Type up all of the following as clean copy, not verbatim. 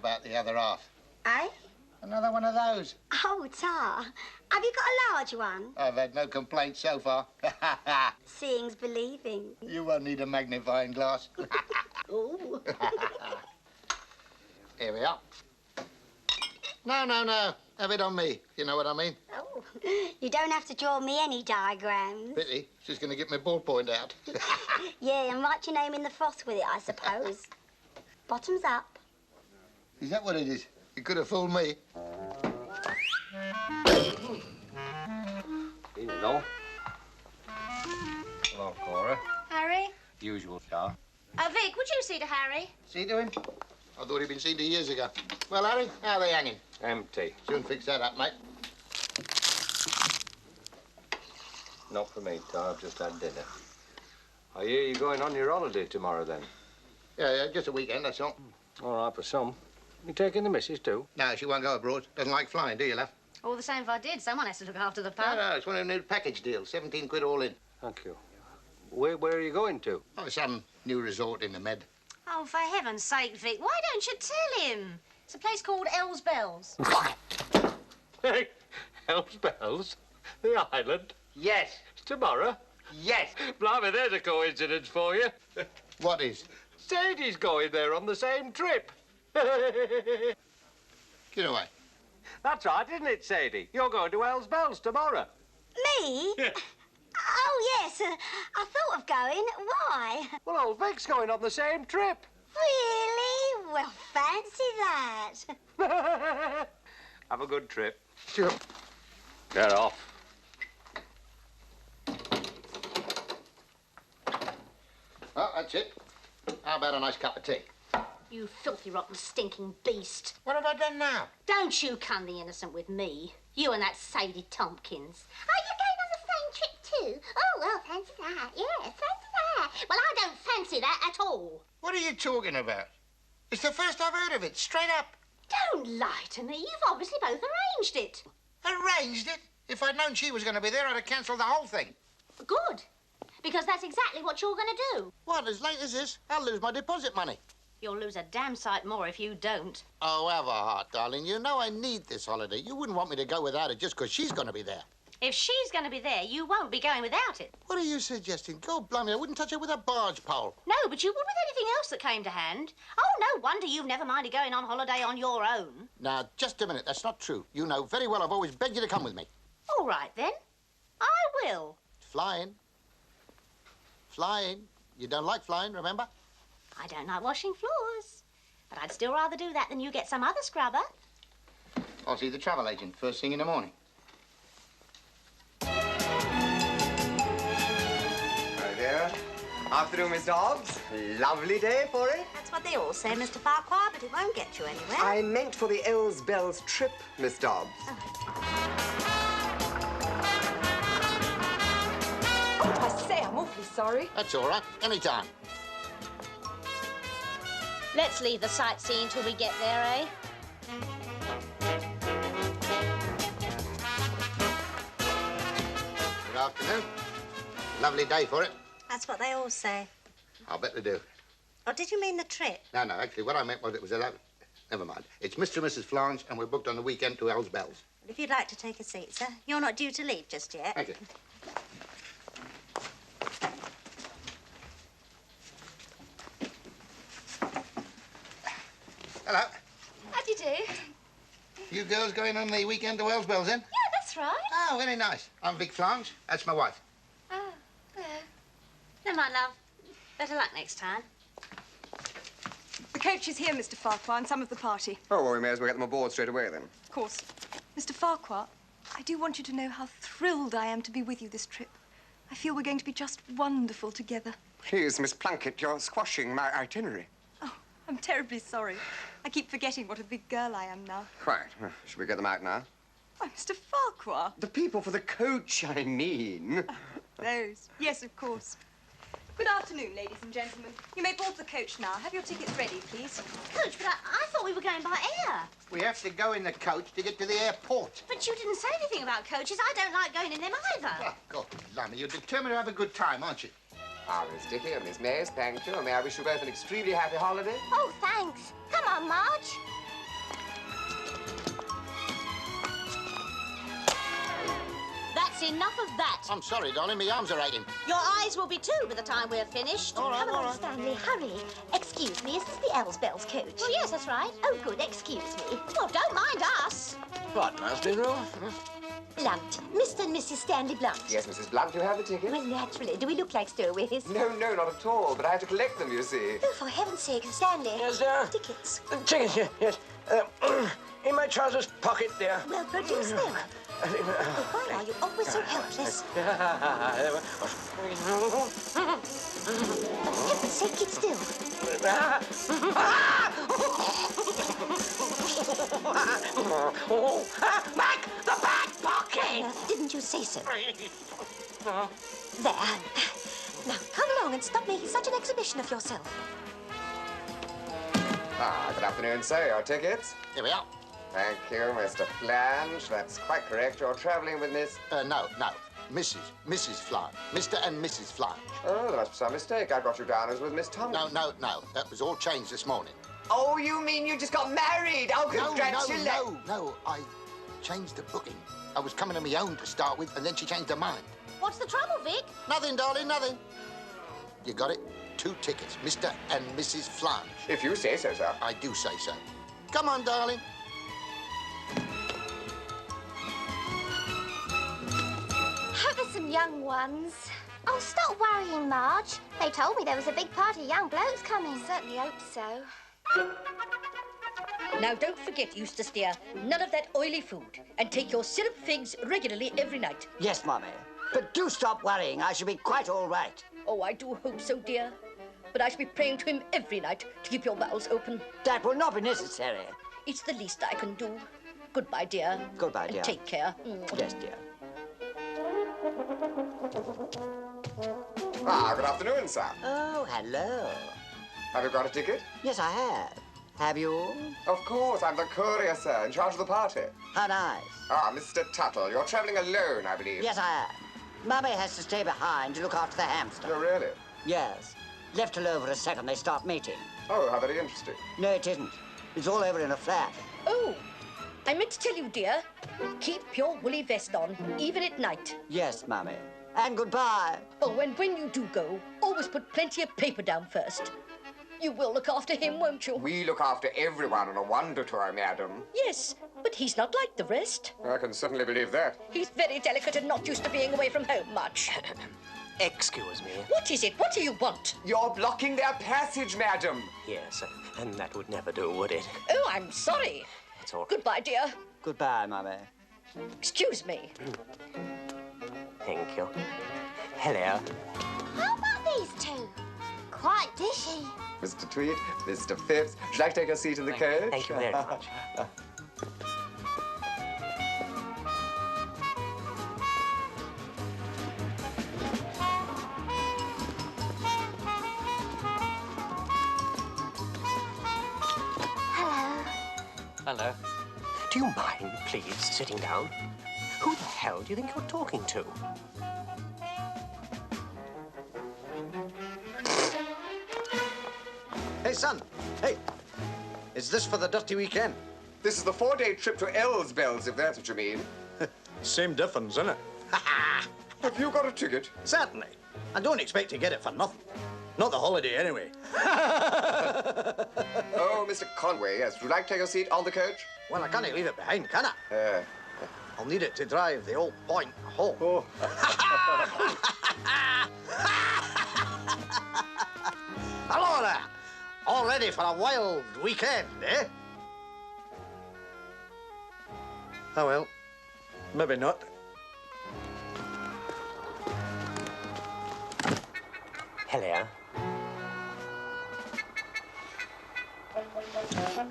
about the other half? Eh? Another one of those. Oh, Tar. Have you got a large one? I've had no complaints so far. Seeing's believing. You won't need a magnifying glass. Ooh. Here we are. No. Have it on me. You know what I mean? Oh, you don't have to draw me any diagrams. Pity. She's going to get my ballpoint out. Yeah, and write your name in the froth with it, I suppose. Bottoms up. Is that what it is? You could have fooled me. Hello. Hello, Cora. Harry? Usual, Star. Vic, would you see to Harry? See to him? I thought he'd been seen 2 years ago. Well, Harry, how are they hanging? Empty. Soon fix that up, mate. Not for me, Tar. I've just had dinner. I hear you're going on your holiday tomorrow, then. Yeah, just a weekend, that's all. All right, for some. You taking the missus, too? No, she won't go abroad. Doesn't like flying, do you, love? All the same if I did. Someone has to look after the pub. No, it's one of the new package deals. 17 quid all in. Thank you. Where are you going to? Oh, some new resort in the Med. Oh, for heaven's sake, Vic, why don't you tell him? It's a place called Ells Bells. Hey, Hells Bells? The island? Yes. It's tomorrow? Yes. Blimey, there's a coincidence for you. What is? Sadie's going there on the same trip. Get away. That's right, isn't it, Sadie? You're going to Hells Bells tomorrow. Me? Oh, yes. I thought of going. Why? Well, old Vic's going on the same trip. Really? Well, fancy that. Have a good trip. Sure. Get off. Well, that's it. How about a nice cup of tea? You filthy, rotten, stinking beast. What have I done now? Don't you come the innocent with me. You and that Sadie Tompkins. Are you going on the same trip too? Oh, well, fancy that. Yes, fancy that. Well, I don't fancy that at all. What are you talking about? It's the first I've heard of it, straight up. Don't lie to me. You've obviously both arranged it. Arranged it? If I'd known she was going to be there, I'd have cancelled the whole thing. Good. Because that's exactly what you're going to do. What, as late as this? I'll lose my deposit money. You'll lose a damn sight more if you don't. Oh, have a heart, darling. You know I need this holiday. You wouldn't want me to go without it just because she's going to be there. If she's going to be there, you won't be going without it. What are you suggesting? God blimey, I wouldn't touch it with a barge pole. No, but you would with anything else that came to hand. Oh, no wonder you've never minded going on holiday on your own. Now, just a minute. That's not true. You know very well I've always begged you to come with me. All right, then. I will. Flying. Flying. You don't like flying, remember? I don't like washing floors. But I'd still rather do that than you get some other scrubber. I'll see the travel agent first thing in the morning. Hi there. Afternoon, Miss Dobbs. Lovely day for it. That's what they all say, Mr. Farquhar, but it won't get you anywhere. I meant for the Ells Bells trip, Miss Dobbs. Oh, I say, I'm awfully sorry. That's all right. Anytime. Let's leave the sightseeing till we get there, eh? Good afternoon. Lovely day for it. That's what they all say. I'll bet they do. Or did you mean the trip? No, actually, what I meant was it was a... Never mind. It's Mr. and Mrs. Flange, and we're booked on the weekend to Hells Bells. Well, if you'd like to take a seat, sir. You're not due to leave just yet. Thank you. Hello. How do you do? You girls going on the weekend to Hells Bells, then? Yeah, that's right. Oh, very nice. I'm Vic Flange. That's my wife. Oh, yeah. Never mind, love. Better luck next time. The coach is here, Mr. Farquhar, and some of the party. Oh, well, we may as well get them aboard straight away, then. Of course. Mr. Farquhar, I do want you to know how thrilled I am to be with you this trip. I feel we're going to be just wonderful together. Please, Miss Plunkett, you're squashing my itinerary. Oh, I'm terribly sorry. I keep forgetting what a big girl I am now. Quite. Should we get them out now? Why, Mr. Farquhar. The people for the coach, I mean. Those. Yes, of course. Good afternoon, ladies and gentlemen. You may board the coach now. Have your tickets ready, please. Coach, but I thought we were going by air. We have to go in the coach to get to the airport. But you didn't say anything about coaches. I don't like going in them either. Oh, God, blimey, you're determined to have a good time, aren't you? Ah, Miss Dicky and Miss Mays, thank you. And may I wish you both an extremely happy holiday? Oh, thanks. Come on, Marge. enough of that. I'm sorry, darling, my arms are aching. Your eyes will be too by the time we're finished. All right, Come all on, right. Stanley, hurry. Excuse me, is this the Elsbells coach? Well, yes, that's right. Oh, good, excuse me. Well, don't mind us. What, Master Room? Blunt. Mr. and Mrs. Stanley Blunt. Yes, Mrs. Blunt, you have the ticket? Well, naturally. Do we look like stowaways? No, not at all, but I have to collect them, you see. Oh, for heaven's sake, Stanley. Yes, sir? Tickets. Tickets, yes. In my trousers pocket there. Well, produce them. Oh, why are you always so helpless? For heaven's sake, keep still. Back! The back pocket! Didn't you say so? There. Now, come along and stop making such an exhibition of yourself. Ah, good afternoon, sir. Your tickets? Here we are. Thank you, Mr. Flange. That's quite correct. You're traveling with Miss... No. Mrs. Flange. Mr. and Mrs. Flange. Oh, there must be some mistake. I got you down as with Miss Thompson. No. That was all changed this morning. Oh, you mean you just got married? Oh, congratulations. No. I changed the booking. I was coming on my own to start with, and then she changed her mind. What's the trouble, Vic? Nothing, darling, nothing. You got it? 2 tickets, Mr. and Mrs. Flange. If you say so, sir. I do say so. Come on, darling. Hope there's some young ones. Oh, stop worrying, Marge. They told me there was a big party of young blokes coming. Certainly hope so. Now, don't forget, Eustace, dear, none of that oily food. And take your syrup figs regularly every night. Yes, Mummy. But do stop worrying. I shall be quite all right. Oh, I do hope so, dear. But I shall be praying to him every night to keep your bowels open. That will not be necessary. It's the least I can do. Goodbye, dear. Goodbye, And dear. take care. Yes, dear. Ah, good afternoon, sir. Oh, hello. Have you got a ticket? Yes, I have. Have you? Of course. I'm the courier, sir, in charge of the party. How nice. Ah, Mr. Tuttle, you're traveling alone, I believe. Yes, I am. Mummy has to stay behind to look after the hamster. Oh, really? Yes. Left alone for a second, they start mating. Oh, how very interesting. No, it isn't. It's all over in a flat. Oh, I meant to tell you, dear. Keep your woolly vest on, even at night. Yes, Mummy. And goodbye. Oh, and when you do go, always put plenty of paper down first. You will look after him, won't you? We look after everyone on a wonder tour, madam. Yes, but he's not like the rest. I can certainly believe that. He's very delicate and not used to being away from home much. Excuse me. What is it? What do you want? You're blocking their passage, madam. Yes, and that would never do, would it? Oh, I'm sorry. It's all right. Goodbye, dear. Goodbye, Mummy. Excuse me. Thank you. Hello. How about these two? Quite dishy. Mr. Tweed, Mr. Phipps, would you like to take a seat in the coach? Thank you very much. Hello. Hello. Do you mind, please, sitting down? Who the hell do you think you're talking to? Hey, son. Hey. Is this for the dirty weekend? This is the 4-day trip to Elsbells, if that's what you mean. Same difference, isn't it? Have you got a ticket? Certainly. I don't expect to get it for nothing. Not the holiday, anyway. Oh, Mr. Conway, yes. Would you like to take a seat on the coach? Well, I can't leave it behind, can I? I'll need it to drive the old point home. Oh. Hello there. All ready for a wild weekend, eh? Oh, well. Maybe not. Hello.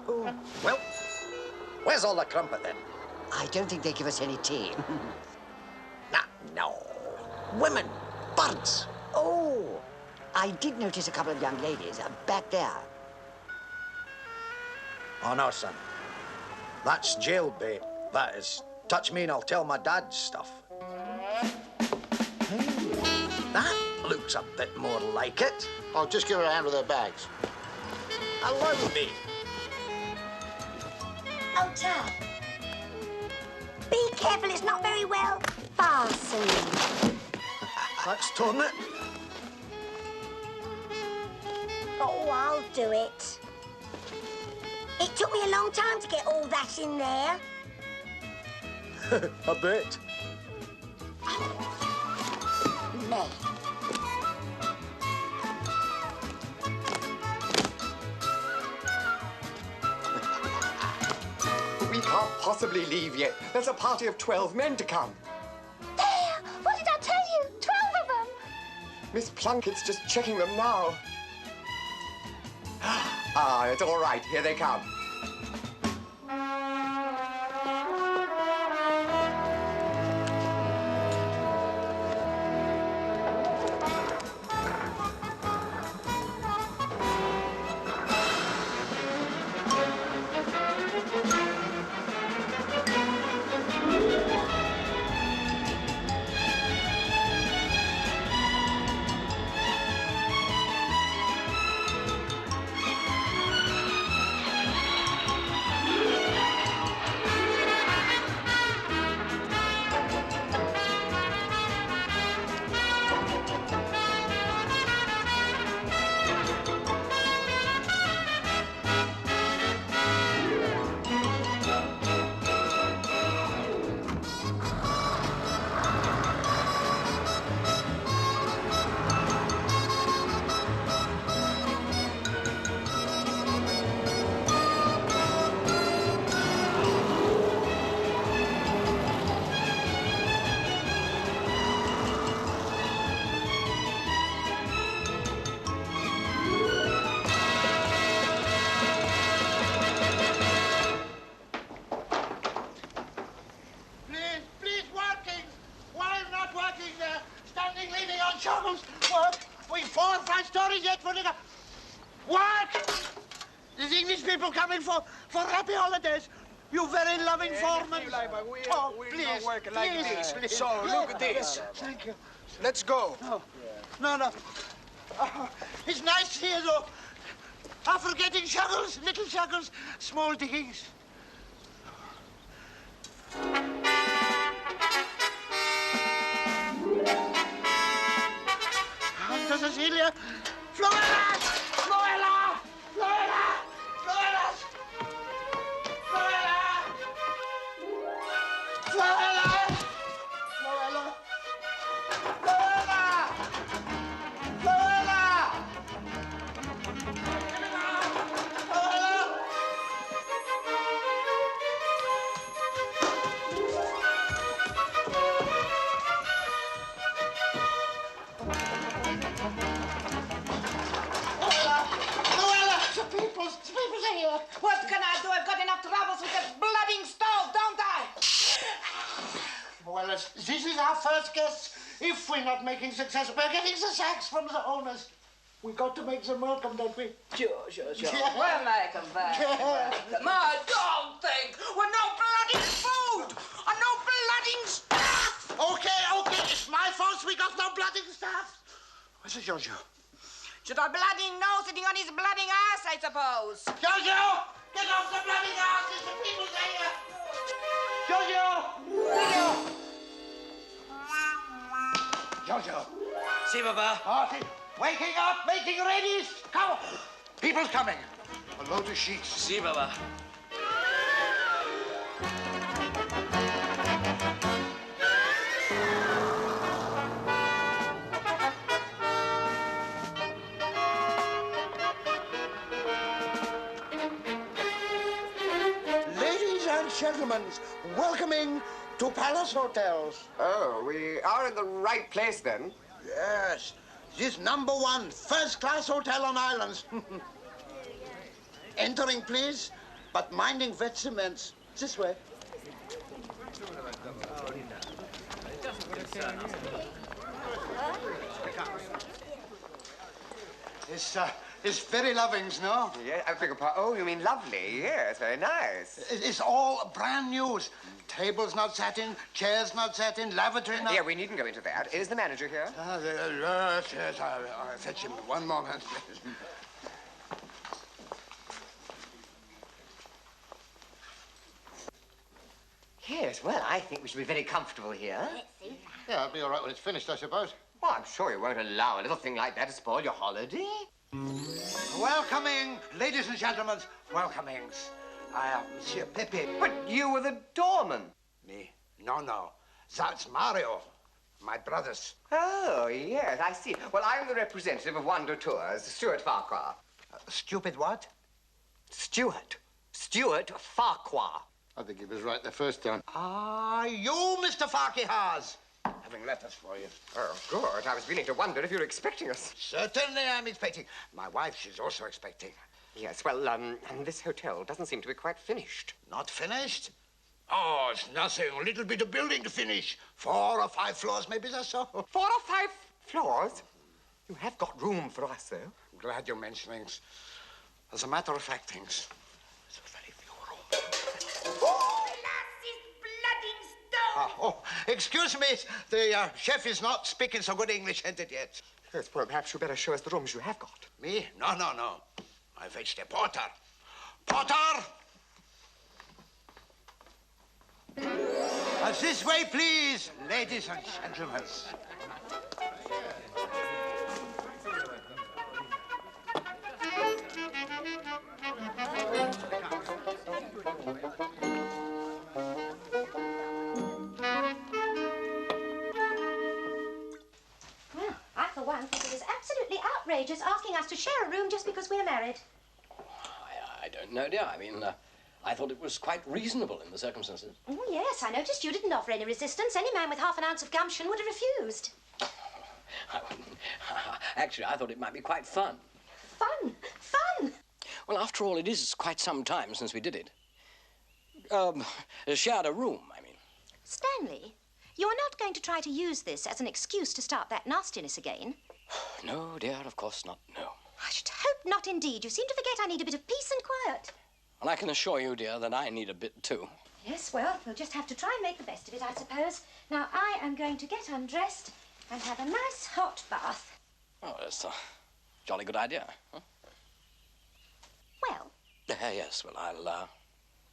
Oh, well, where's all the crumpet, then? I don't think they give us any tea. No. Women. Birds. Oh, I did notice a couple of young ladies back there. Oh, no, son. That's jail bait. That is. Touch me and I'll tell my dad stuff. That looks a bit more like it. I'll just give her a hand with her bags. Allow me. Oh, Tom. Be careful, it's not very well. fastened. That's torn it. Oh, I'll do it. It took me a long time to get all that in there. I bet. Me. We can't possibly leave yet. There's a party of 12 men to come. There! What did I tell you? 12 of them! Miss Plunkett's just checking them now. Ah, it's all right. Here they come. Please, working! Why not working there? Standing leaning on shovels. Work! We've 4 or 5 stories yet for the... Work! There's English people coming for happy holidays. You very loving foreman. Oh, please, please. So, look at this. Thank you. Let's go. No. It's nice here, though. After getting shovels, little shovels, small diggings. Aunt Cecilia! Floella! Floella! Floella! Floella! Floella! Floella! Floella! Floella! Floella! Floella! Luella! The people's are here. What can I do? I've got enough troubles with this blooding stove, don't I? Well, this is our first guess. If we're not making success, we're getting the sacks from the owners. We've got to make them welcome, don't we? Sure. Yeah. We'll make them back. Yeah. My dog thing with no bloody food and no bloody stuff. Okay, it's my fault we got no blooding stuff. Where's the Giorgio? Should I bloody know sitting on his bloody ass, I suppose? Giorgio! Get off the bloody ass! There's the people here! Giorgio! Giorgio! See, Baba. Party! Waking up! Making ready! Come! People's coming! A load of sheets. See, Baba. Ladies and gentlemen, welcoming to Palace Hotels. Oh, we are in the right place then. Yes, this #1 first-class hotel on islands. Entering, please, but minding wet cements. This way. It's very lovings, no? Yeah, I beg your pardon. Oh, you mean lovely? Yes, very nice. It's all brand new. Tables not satin, chairs not satin, lavatory not... Yeah, we needn't go into that. Is the manager here? Yes, I'll fetch him. One moment. Yes, well, I think we should be very comfortable here. Yeah, it'll be all right when it's finished, I suppose. Well, I'm sure you won't allow a little thing like that to spoil your holiday. Welcoming, ladies and gentlemen, welcomings. I am Monsieur Pepe. But you were the doorman. Me? No. That's Mario. My brothers. Oh, yes, I see. Well, I'm the representative of Wonder Tours, Stuart Farquhar. Stupid what? Stuart Farquhar. I think he was right the first time. Ah, you, Mr. Farquhar. Having letters for you. Oh, good. I was beginning to wonder if you were expecting us. Certainly I'm expecting. My wife, she's also expecting. Yes, well, and this hotel doesn't seem to be quite finished. Not finished? Oh, it's nothing. A little bit of building to finish. 4 or 5 floors, maybe that's so. 4 or 5 floors? You have got room for us, though. Glad you mentioned things. As a matter of fact, things. There's very few rooms. Oh, excuse me. The chef is not speaking so good English, ain't it yet? Yes, well, perhaps you better show us the rooms you have got. Me? No. I fetched a porter. Porter! This way, please, ladies and gentlemen. Well, I, for one, think it is absolutely outrageous asking us to share a room just because we're married. I don't know, dear. I mean, I thought it was quite reasonable in the circumstances. Oh, yes, I noticed you didn't offer any resistance. Any man with half an ounce of gumption would have refused. Actually, I thought it might be quite fun. Fun? Well, after all, it is quite some time since we did it. Shared a room, I mean. Stanley, you're not going to try to use this as an excuse to start that nastiness again? No, dear, of course not, no. I should hope not, indeed. You seem to forget I need a bit of peace and quiet. And I can assure you, dear, that I need a bit too. Yes, well, we'll just have to try and make the best of it, I suppose. Now, I am going to get undressed and have a nice hot bath. Oh, that's a jolly good idea, huh? Well? Yes, well, I'll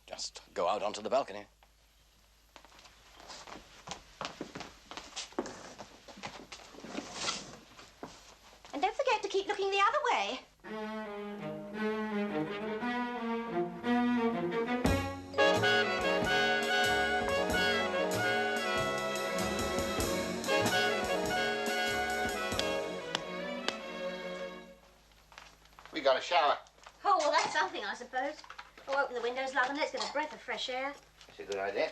just go out onto the balcony. And don't forget to keep looking the other way. We got a shower. Oh, well, that's something, I suppose. Oh, open the windows, love, and let's get a breath of fresh air. It's a good idea.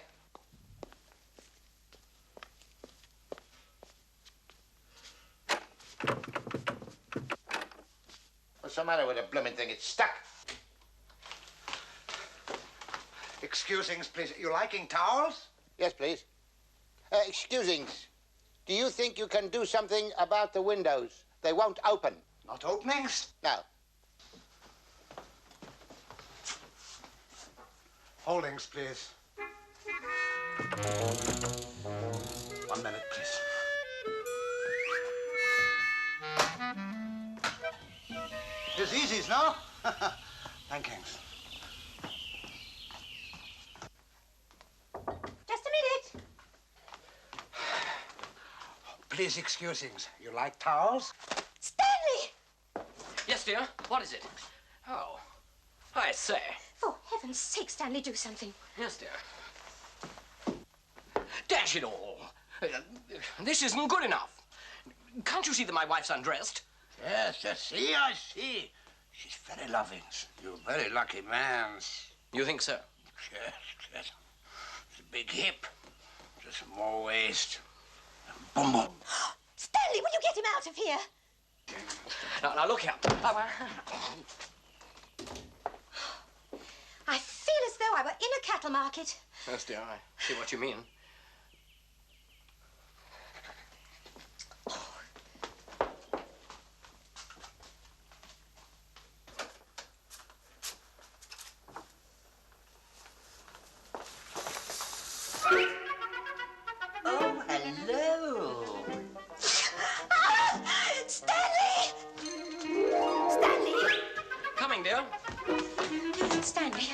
What's the matter with the blooming thing? It's stuck. Excusings, please. You liking towels? Yes, please. Excusings. Do you think you can do something about the windows? They won't open. Not openings? No. Holdings, please. 1 minute, please. It's easy, no? Thankings. Just a minute. Please, excusings. You like towels? Stanley! Yes, dear. What is it? Oh, I say. For heaven's sake, Stanley, do something. Yes, dear. Dash it all. This isn't good enough. Can't you see that my wife's undressed? Yes, I see. She's very loving. You're a very lucky man. You think so? Yes. It's a big hip. Just some more waist. Boom, boom. Stanley, will you get him out of here? Now look here. I feel as though I were in a cattle market. Yes, dear, I see what you mean. Oh, hello. Stanley! Stanley! Coming, dear. Stanley,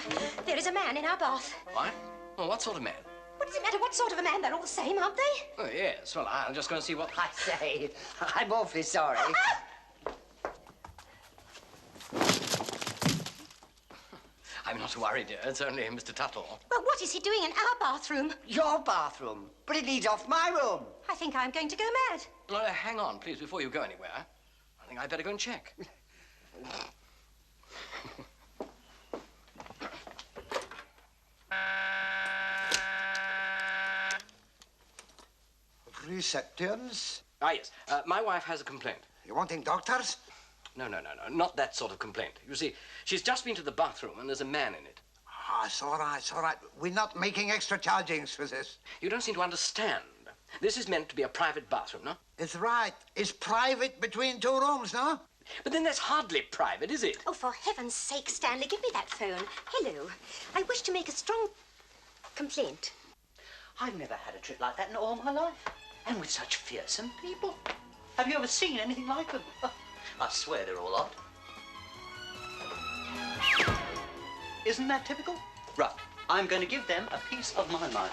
there is a man in our bath. What? Well, what sort of man? What does it matter what sort of a man? They're all the same, aren't they? Oh, yes. Well, I'm just going to see what... I say, I'm awfully sorry. I'm not worried, dear. It's only Mr. Tuttle. Well, what is he doing in our bathroom? Your bathroom? But it leads off my room. I think I'm going to go mad. Well, hang on, please, before you go anywhere. I think I'd better go and check. Receptions? Ah, yes. My wife has a complaint. You wanting doctors? No. Not that sort of complaint. You see, she's just been to the bathroom and there's a man in it. Ah, it's all right. We're not making extra chargings for this. You don't seem to understand. This is meant to be a private bathroom, no? It's right. It's private between two rooms, no? But then that's hardly private, is it? Oh, for heaven's sake, Stanley, give me that phone. Hello. I wish to make a strong complaint. I've never had a trip like that in all my life. And with such fearsome people. Have you ever seen anything like them? I swear they're all odd. Isn't that typical? Right. I'm going to give them a piece of my mind.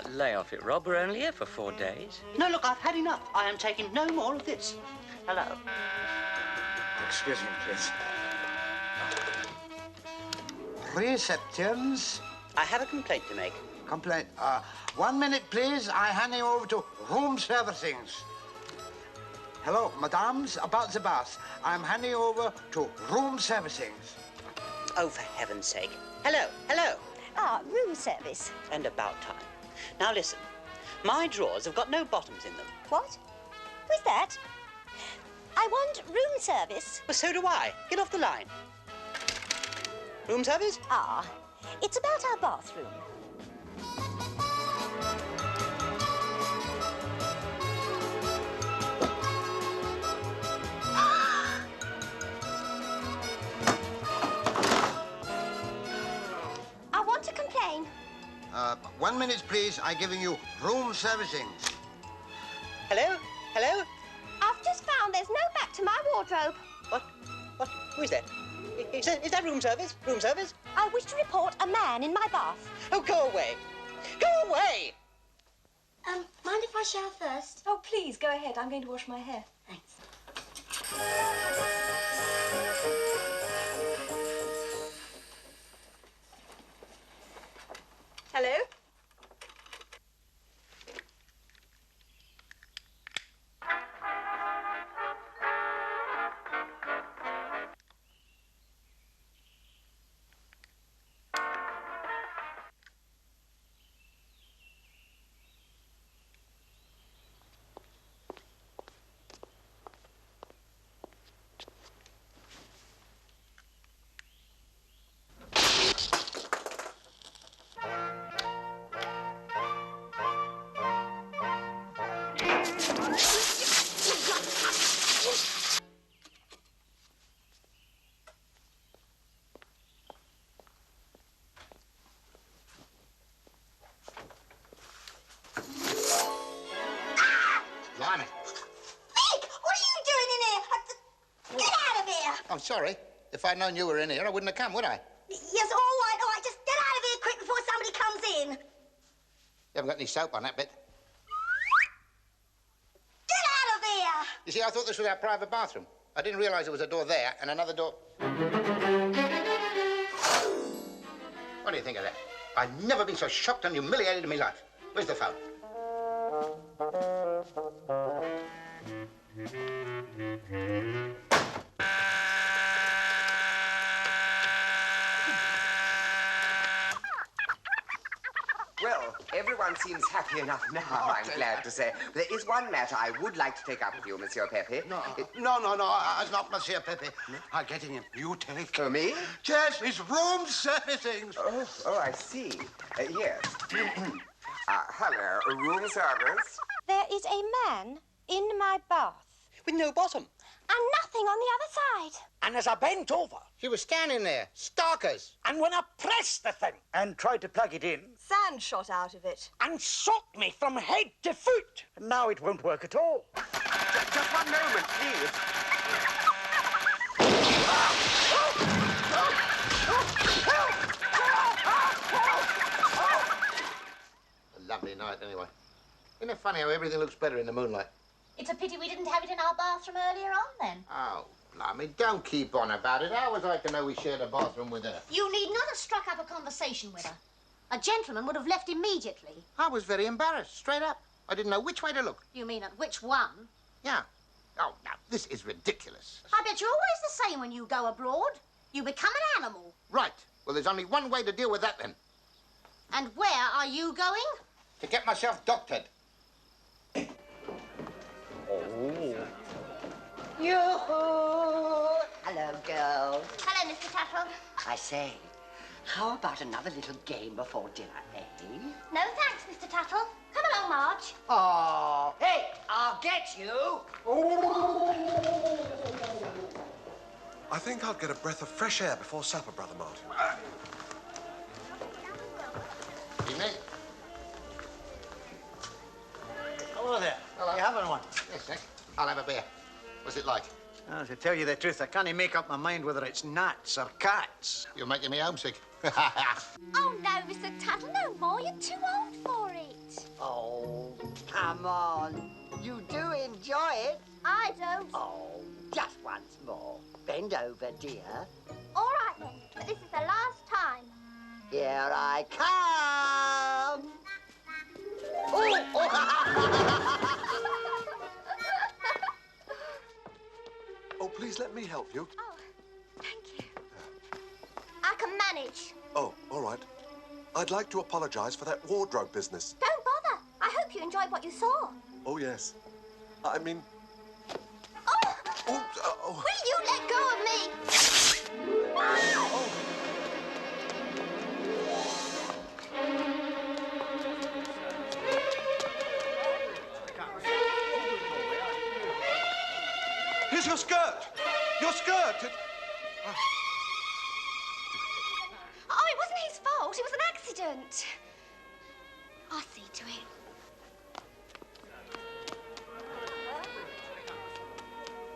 Lay off it, Rob. We're only here for 4 days. No, look, I've had enough. I am taking no more of this. Hello. Excuse me, please. Receptions? I have a complaint to make. Complaint. 1 minute, please. I hand you over to room servicings. Hello, madams, about the bath. I'm handing over to room servicings. Oh, for heaven's sake. Hello. Room service. And about time. Now listen. My drawers have got no bottoms in them. What? Who's that? I want room service. Well, so do I. Get off the line. Room service? It's about our bathroom. I want to complain. 1 minute, please. I'm giving you room servicings. Hello? I've just found there's no back to my wardrobe. What? Who is that? Is that room service? Room service? I wish to report a man in my bath. Oh, go away. Go away! Mind if I shower first? Oh, please, go ahead. I'm going to wash my hair. Thanks. Hello? Blimey. Vic, what are you doing in here? Get out of here! I'm sorry. If I'd known you were in here, I wouldn't have come, would I? Yes, all right. Just get out of here quick before somebody comes in. You haven't got any soap on that bit. Get out of here! You see, I thought this was our private bathroom. I didn't realise there was a door there and another door. What do you think of that? I've never been so shocked and humiliated in my life. Where's the phone? Well, everyone seems happy enough now, I'm glad to say. There is one matter I would like to take up with you, Monsieur Pepe. No, it's not Monsieur Pepe. I'm getting him. You take. For me? Yes, it's room servicings. Oh, I see. Yes. Hello, room service. There is a man in my bath. With no bottom. And nothing on the other side. And as I bent over... She was standing there, starkers. And when I pressed the thing and tried to plug it in... Sand shot out of it. And socked me from head to foot. And now it won't work at all. Just 1 moment, please. lovely night, anyway. Isn't it funny how everything looks better in the moonlight? It's a pity we didn't have it in our bathroom earlier on, then. Oh, blimey, don't keep on about it. How was I to know we shared a bathroom with her? You need not have struck up a conversation with her. A gentleman would have left immediately. I was very embarrassed, straight up. I didn't know which way to look. You mean at which one? Yeah. Oh, now, this is ridiculous. I bet you're always the same when you go abroad. You become an animal. Right. Well, there's only one way to deal with that, then. And where are you going? To get myself doctored. Oh. Yoo-hoo! Hello, girls. Hello, Mr. Tuttle. I say, how about another little game before dinner, eh? No thanks, Mr. Tuttle. Come along, Marge. Oh, hey, I'll get you. I think I'll get a breath of fresh air before supper, Brother Martin. Evening. Hello there. Hello. You having one? Yes, Nick. I'll have a beer. What's it like? Well, to tell you the truth, I can't make up my mind whether it's gnats or cats. You're making me homesick. Oh, no, Mr. Tuttle, no more. You're too old for it. Oh, come on. You do enjoy it. I don't. Oh, just once more. Bend over, dear. All right, then. But this is the last time. Here I come. Oh, please let me help you. Oh, thank you. I can manage. Oh, all right. I'd like to apologize for that wardrobe business. Don't bother. I hope you enjoyed what you saw. Oh, yes. I mean... Oh! Oh, Will you let go of me? Oh. Here's your skirt. Your skirt. Oh, it wasn't his fault. It was an accident. I'll see to it.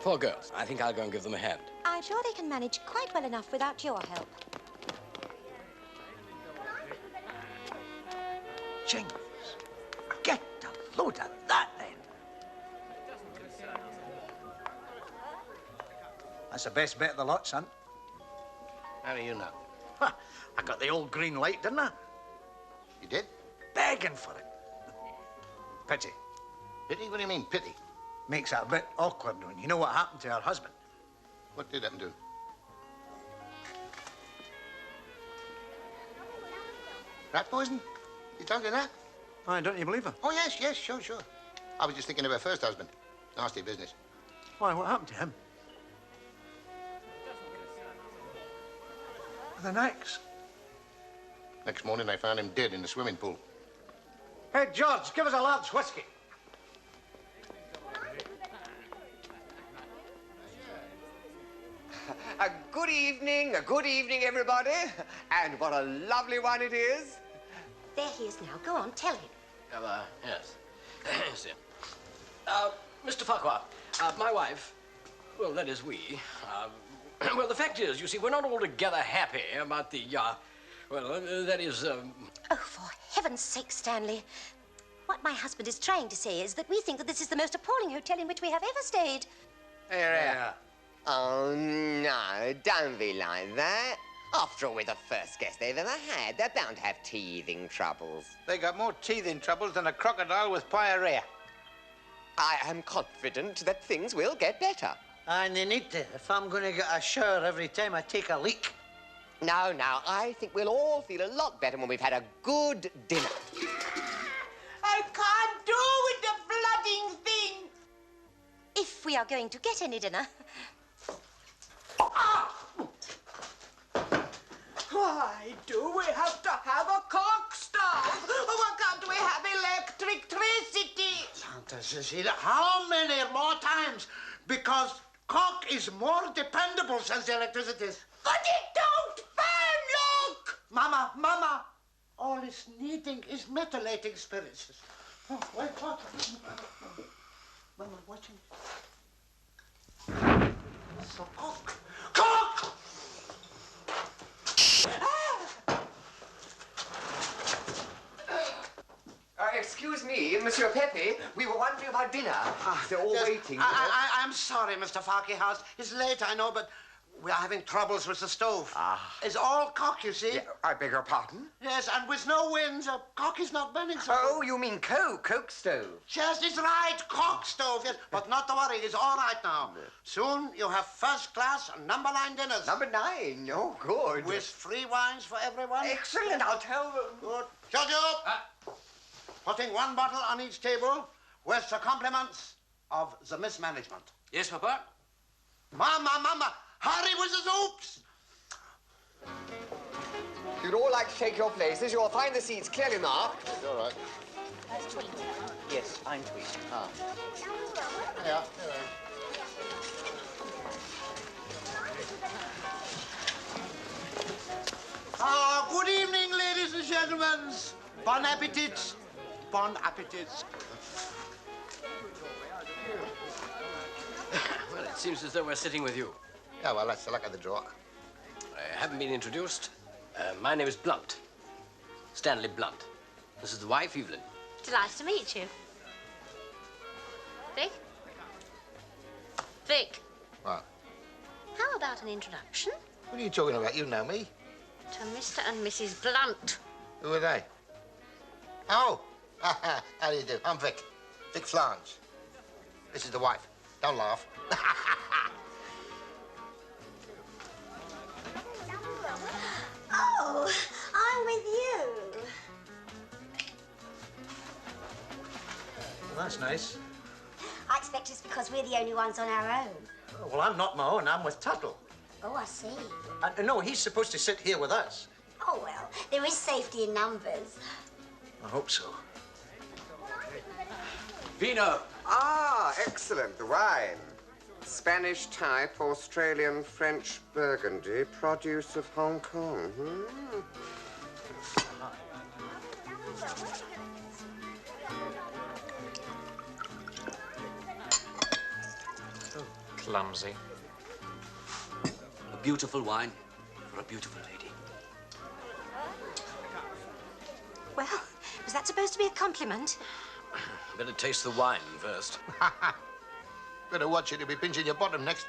Poor girls. I think I'll go and give them a hand. I'm sure they can manage quite well enough without your help. Jings, get a load of that, then. That's the best bet of the lot, son. How do you know? Ha, I got the old green light, didn't I? You did? Begging for it. Pity. Pity? What do you mean, pity? Makes it a bit awkward when you know what happened to her husband. What did happen to him? Rat poison? You talking that? Why, don't you believe her? Oh, yes, sure. I was just thinking of her first husband. Nasty business. Why, what happened to him? The next. Next morning, they found him dead in the swimming pool. Hey, George, give us a lad's whiskey. Good evening, everybody. And what a lovely one it is. There he is now. Go on, tell him. Yes. Yes, Mr. Farquhar, my wife, well, that is we, well, the fact is, you see, we're not altogether happy about the, that is, Oh, for heaven's sake, Stanley. What my husband is trying to say is that we think that this is the most appalling hotel in which we have ever stayed. Here. Oh, no, don't be like that. After all, we're the first guest they've ever had. They're bound to have teething troubles. They got more teething troubles than a crocodile with pyorrhea. I am confident that things will get better. And they need to, if I'm going to get a shower every time I take a leak. No, I think we'll all feel a lot better when we've had a good dinner. I can't do with the flooding thing. If we are going to get any dinner. Why do we have to have a coke stove? Why can't we have electricity? Santa Cecilia, how many more times? Because cock is more dependable since the electricity is. But it don't burn, look! Mama, all it's needing is methylating spirits. Oh, wait, what? Mama, watching. So, cock! Cock! Monsieur Pepe, we were wondering about dinner. They're all waiting. I'm sorry, Mr. Farkyhouse. It's late, I know, but we are having troubles with the stove. It's all cock, you see. Yeah, I beg your pardon? Yes, and with no wind, the cock is not burning so. Oh, you mean coke stove? Yes, it's right, cock stove, yes. But not to worry, it's all right now. Soon you have first-class number 9 dinners. Number 9? Oh, good. With free wines for everyone. Excellent, I'll tell them. Good. Jojo! Putting 1 bottle on each table with the compliments of the mismanagement. Yes, Papa? Mama! Hurry with the soups! You'd all like to take your places. You'll find the seats clearly marked. All right. That's Tweet. Yes, I'm Tweet. Yeah. Good evening, ladies and gentlemen. Bon appetit. Bon appetit. Well, it seems as though we're sitting with you. Yeah, well, that's the luck of the draw. I haven't been introduced. My name is Blunt. Stanley Blunt. This is the wife, Evelyn. Delighted to meet you. Vic? Vic, What? how about an introduction What are you talking about? You know me. to Mr. and Mrs. Blunt? Who are they? Oh, how do you do? I'm Vic. Vic Flange. This is the wife. Don't laugh. Oh, I'm with you. Well, that's nice. I expect it's because we're the only ones on our own. Oh, well, I'm not my own. I'm with Tuttle. Oh, I see. No, he's supposed to sit here with us. Oh, well, there is safety in numbers. I hope so. Vino. Excellent. The wine. Spanish type, Australian, French Burgundy, produce of Hong Kong. Clumsy. A beautiful wine for a beautiful lady. Well, was that supposed to be a compliment? Better taste the wine first. Better watch it. You'll be pinching your bottom next.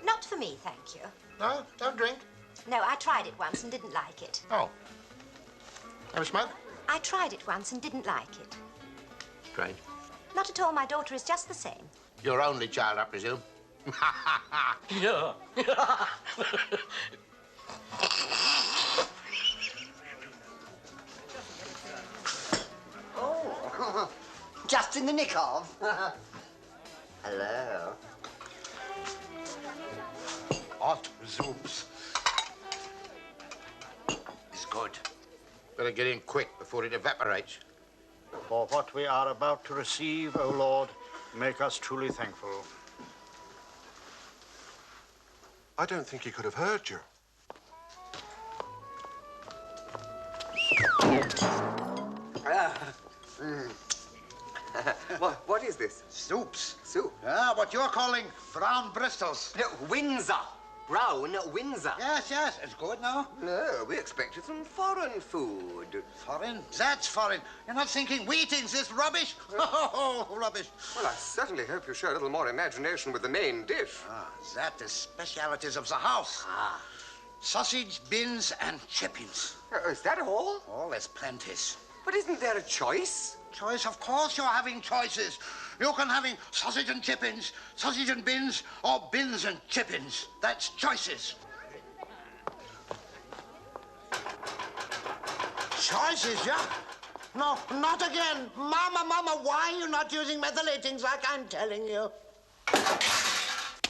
Not for me, thank you. No, don't drink. No, I tried it once and didn't like it. Oh. Have a smoke? I tried it once and didn't like it. Strange. Not at all. My daughter is just the same. Your only child, I presume. Yeah. Oh, just in the nick of. Hello. Hot soups. It's good. Better get in quick before it evaporates. For what we are about to receive, O Lord, make us truly thankful. I don't think he could have heard you. What is this? Soups. Soup? What you're calling brown Bristols. No, Windsor. Brown Windsor. Yes, it's good now. No, we expected some foreign food. Foreign? That's foreign. You're not thinking Wheating's this rubbish? Oh, rubbish. Well, I certainly hope you show a little more imagination with the main dish. That is specialities of the house. Sausage, bins, and chippings. Is that all? All there's plenties. But isn't there a choice? Choice? Of course you're having choices. You can having sausage and chippings, sausage and bins, or bins and chippings. That's choices. Choices, yeah? No, not again. Mama, why are you not using methylatings like I'm telling you?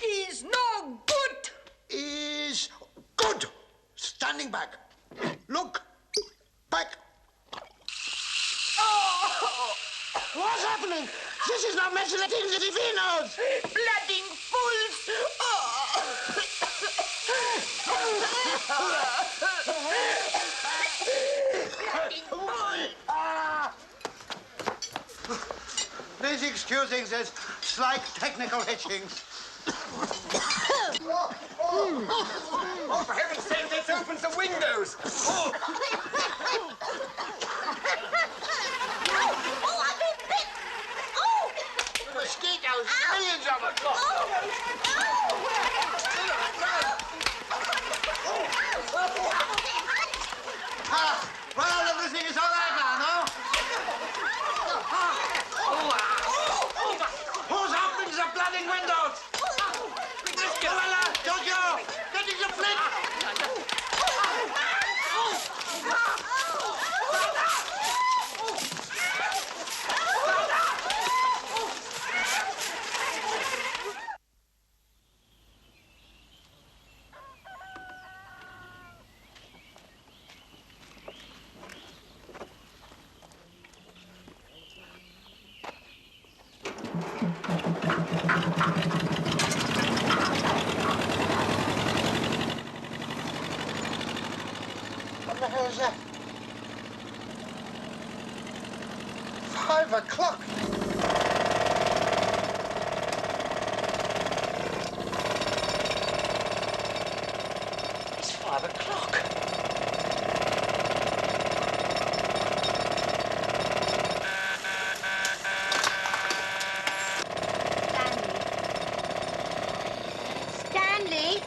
He's no good. Is good. Standing back. Look. Back. Oh! What's happening? This is not methylating the divinos. Blooding fools. Please excusing this slight technical hitching. Oh, for heaven's sake, let's open some windows. Oh, I Well, everything is all right now, no? Who's opening the bloody windows? Luella, Jojo, getting the flint! What the hell is that? 5 o'clock. It's 5 o'clock. Stanley?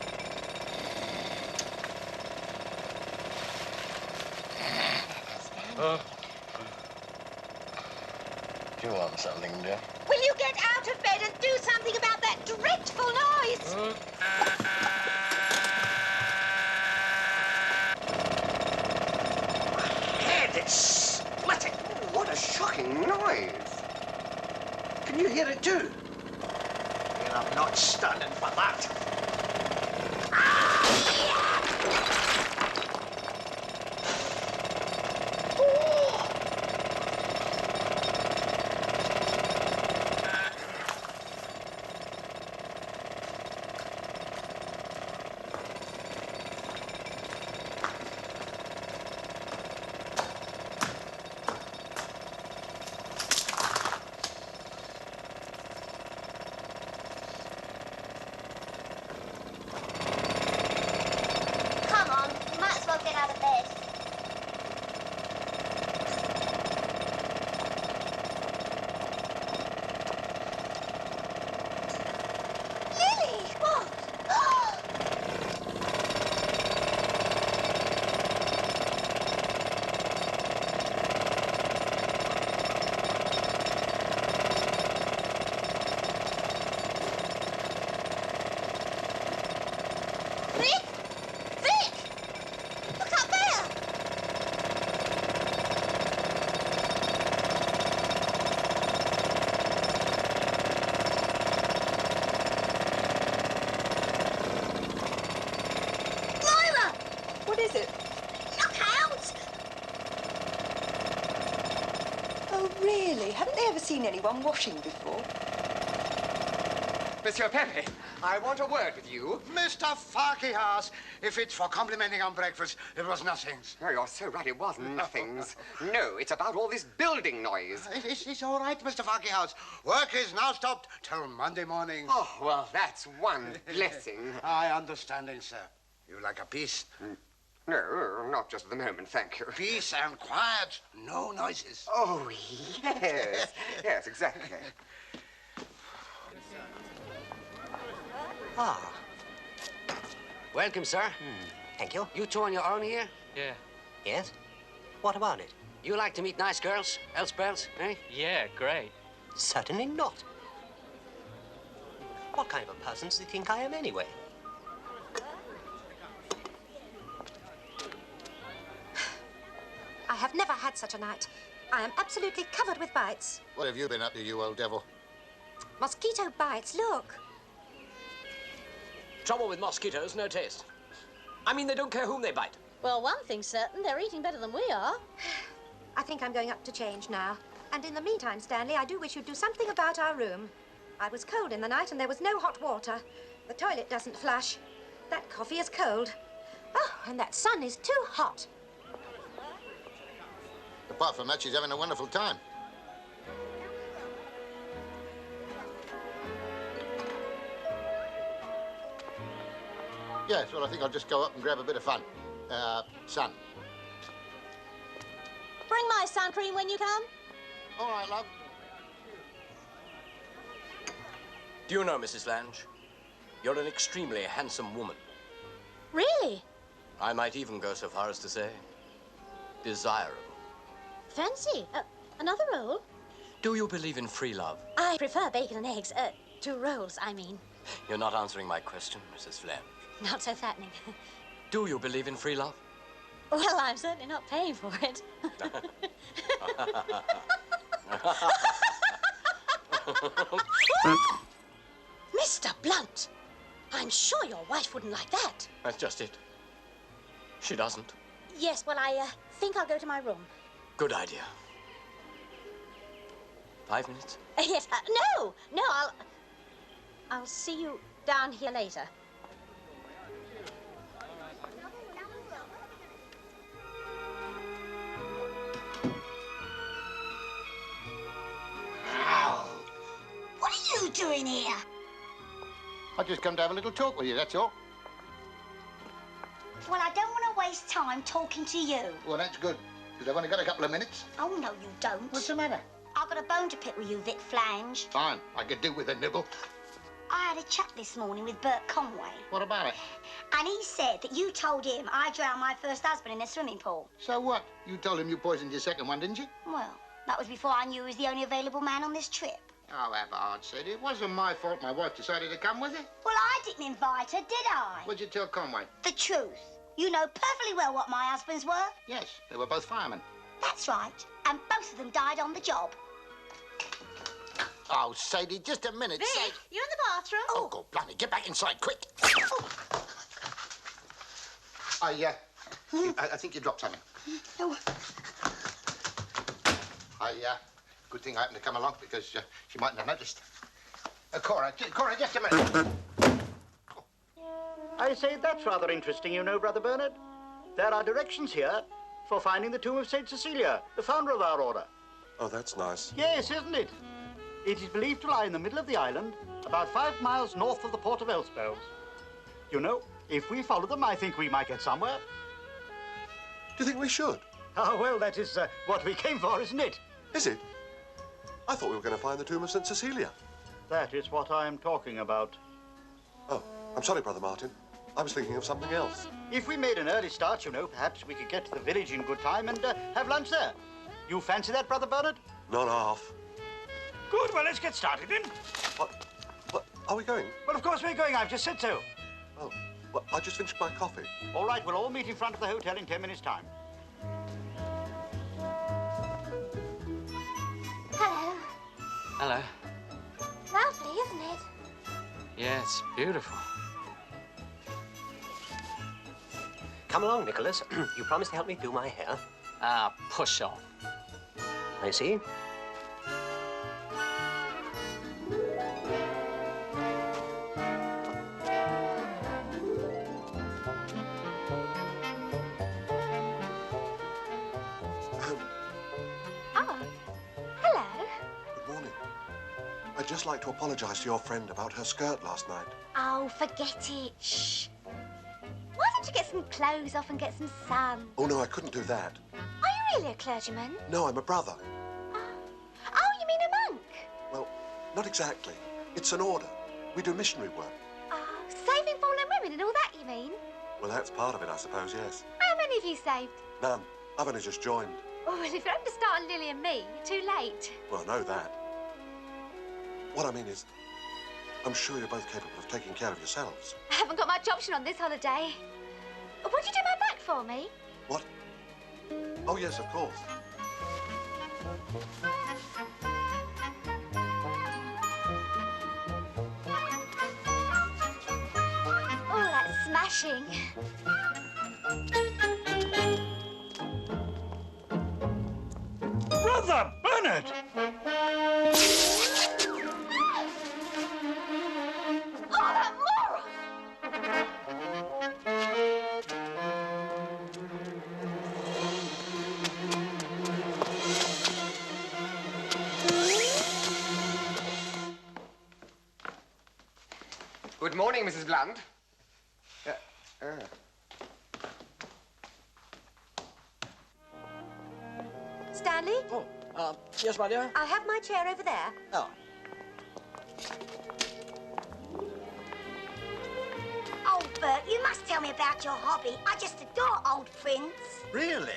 Do you want something, dear? Will you get out of bed and do something about that dreadful noise? Head, it's splitting. What a shocking noise. Can you hear it too? And I'm not standing for that. Come on, you might as well get out of bed. Lily! What? Vic? Vic! Look up there! Lila! What is it? Look out! Oh, really? Haven't they ever seen anyone washing before? Monsieur Pepe, I want a word with you. Mr. Farquhar, if it's for complimenting on breakfast, it was nothings. Oh, you're so right, it was nothings. No, it's about all this building noise. It's all right, Mr. Farquhar. Work is now stopped till Monday morning. Oh, well, that's one blessing. I understanding, sir. You like a peace? No, not just at the moment, thank you. Peace and quiet, no noises. Oh, yes. Yes, exactly. Ah. Welcome, sir. Thank you. You two on your own here? Yeah. Yes? What about it? You like to meet nice girls, Elspeths, eh? Yeah, great. Certainly not. What kind of a person does he think I am anyway? I have never had such a night. I am absolutely covered with bites. What have you been up to, you old devil? Mosquito bites, look. Trouble with mosquitoes, no taste. I mean, they don't care whom they bite. Well, one thing's certain, they're eating better than we are. I think I'm going up to change now. And in the meantime, Stanley, I do wish you'd do something about our room. I was cold in the night and there was no hot water. The toilet doesn't flush. That coffee is cold. Oh, and that sun is too hot. Apart from that, she's having a wonderful time. Yes, well, I think I'll just go up and grab a bit of fun. Sun. Bring my sun cream when you come. All right, love. Do you know, Mrs. Lange, you're an extremely handsome woman. Really? I might even go so far as to say, desirable. Fancy. Another roll? Do you believe in free love? I prefer bacon and eggs. 2 rolls, I mean. You're not answering my question, Mrs. Lange. Not so fattening. Do you believe in free love? Well, I'm certainly not paying for it. Mr. Blunt, I'm sure your wife wouldn't like that. That's just it. She doesn't. Yes, well, I think I'll go to my room. Good idea. 5 minutes? Yes, no, I'll see you down here later. What are you doing here? I just come to have a little talk with you, that's all. Well, I don't want to waste time talking to you. Well, that's good, because I've only got a couple of minutes. Oh, no, you don't. What's the matter? I've got a bone to pick with you, Vic Flange. Fine, I could do with a nibble. I had a chat this morning with Bert Conway. What about it? And he said that you told him I drowned my first husband in a swimming pool. So what? You told him you poisoned your second one, didn't you? Well, that was before I knew he was the only available man on this trip. Oh, Aberhard said it wasn't my fault my wife decided to come with it. Well, I didn't invite her, did I? What'd you tell Conway? The truth. You know perfectly well what my husbands were. Yes, they were both firemen. That's right. And both of them died on the job. Oh, Sadie, just a minute. Vic, Sadie. you in the bathroom? Oh, God, blimey, get back inside, quick. I think you dropped something. Oh. Good thing I happened to come along because she mightn't have noticed. Cora, just a minute. I say, that's rather interesting, you know, Brother Bernard. There are directions here for finding the tomb of St. Cecilia, the founder of our order. Oh, that's nice. Yes, isn't it? It is believed to lie in the middle of the island, about 5 miles north of the port of Elspeth. You know, if we follow them, I think we might get somewhere. Do you think we should? Oh, well, that is what we came for, isn't it? Is it? I thought we were going to find the tomb of St. Cecilia. That is what I am talking about. Oh, I'm sorry, Brother Martin. I was thinking of something else. If we made an early start, you know, perhaps we could get to the village in good time and have lunch there. You fancy that, Brother Bernard? Not half. Good, well, let's get started then. What? Are we going? Well, of course we're going. I've just said so. Oh, well, I just finished my coffee. All right, we'll all meet in front of the hotel in 10 minutes' time. Hello. Hello. Lovely, isn't it? Yeah, it's beautiful. Come along, Nicholas. You promised to help me do my hair. Ah, push off. I see. Oh, hello. Good morning. I'd just like to apologise to your friend about her skirt last night. Oh, forget it. Shh. Why don't you get some clothes off and get some sun? Oh, no, I couldn't do that. Are you really a clergyman? No, I'm a brother. Oh, you mean a monk? Well, not exactly. It's an order. We do missionary work. Oh, saving fallen women and all that, you mean? Well, that's part of it, I suppose, yes. How many have you saved? None. I've only just joined. Oh, well, if you're having to start on Lily and me, you're too late. Well, I know that. What I mean is, I'm sure you're both capable of taking care of yourselves. I haven't got much option on this holiday. Would you do my back for me? What? Oh, yes, of course. Oh, that's smashing. Brother Bernard! Oh, that moron! Good morning, Mrs. Blunt. Stanley? Oh, yes, my dear? I'll have my chair over there. Oh. tell me about your hobby. I just adore old prints. Really?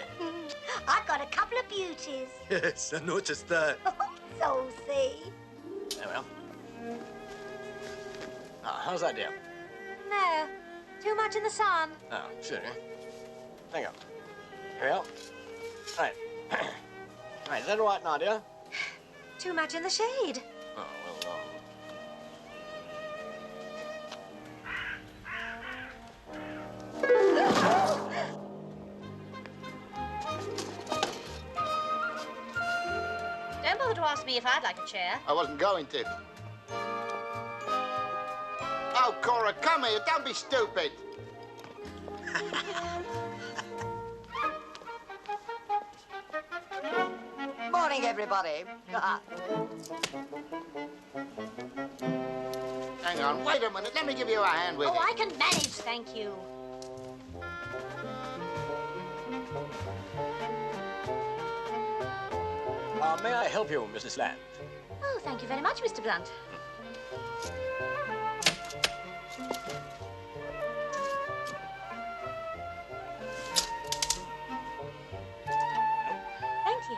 I've got a couple of beauties. Yes, I noticed that. So see. There we are. Ah, how's that, dear? No, too much in the sun. Oh, sure. Hang on. Here we are. Right. Right, is that all right now, dear? Too much in the shade. Oh, well, Don't bother to ask me if I'd like a chair. I wasn't going to. Oh, Cora, come here. Don't be stupid. Morning, everybody. Hang on, wait a minute. Let me give you a hand with Oh, it. I can manage, thank you. may I help you, Mrs. Land? Oh, thank you very much, Mr. Blunt. Thank you.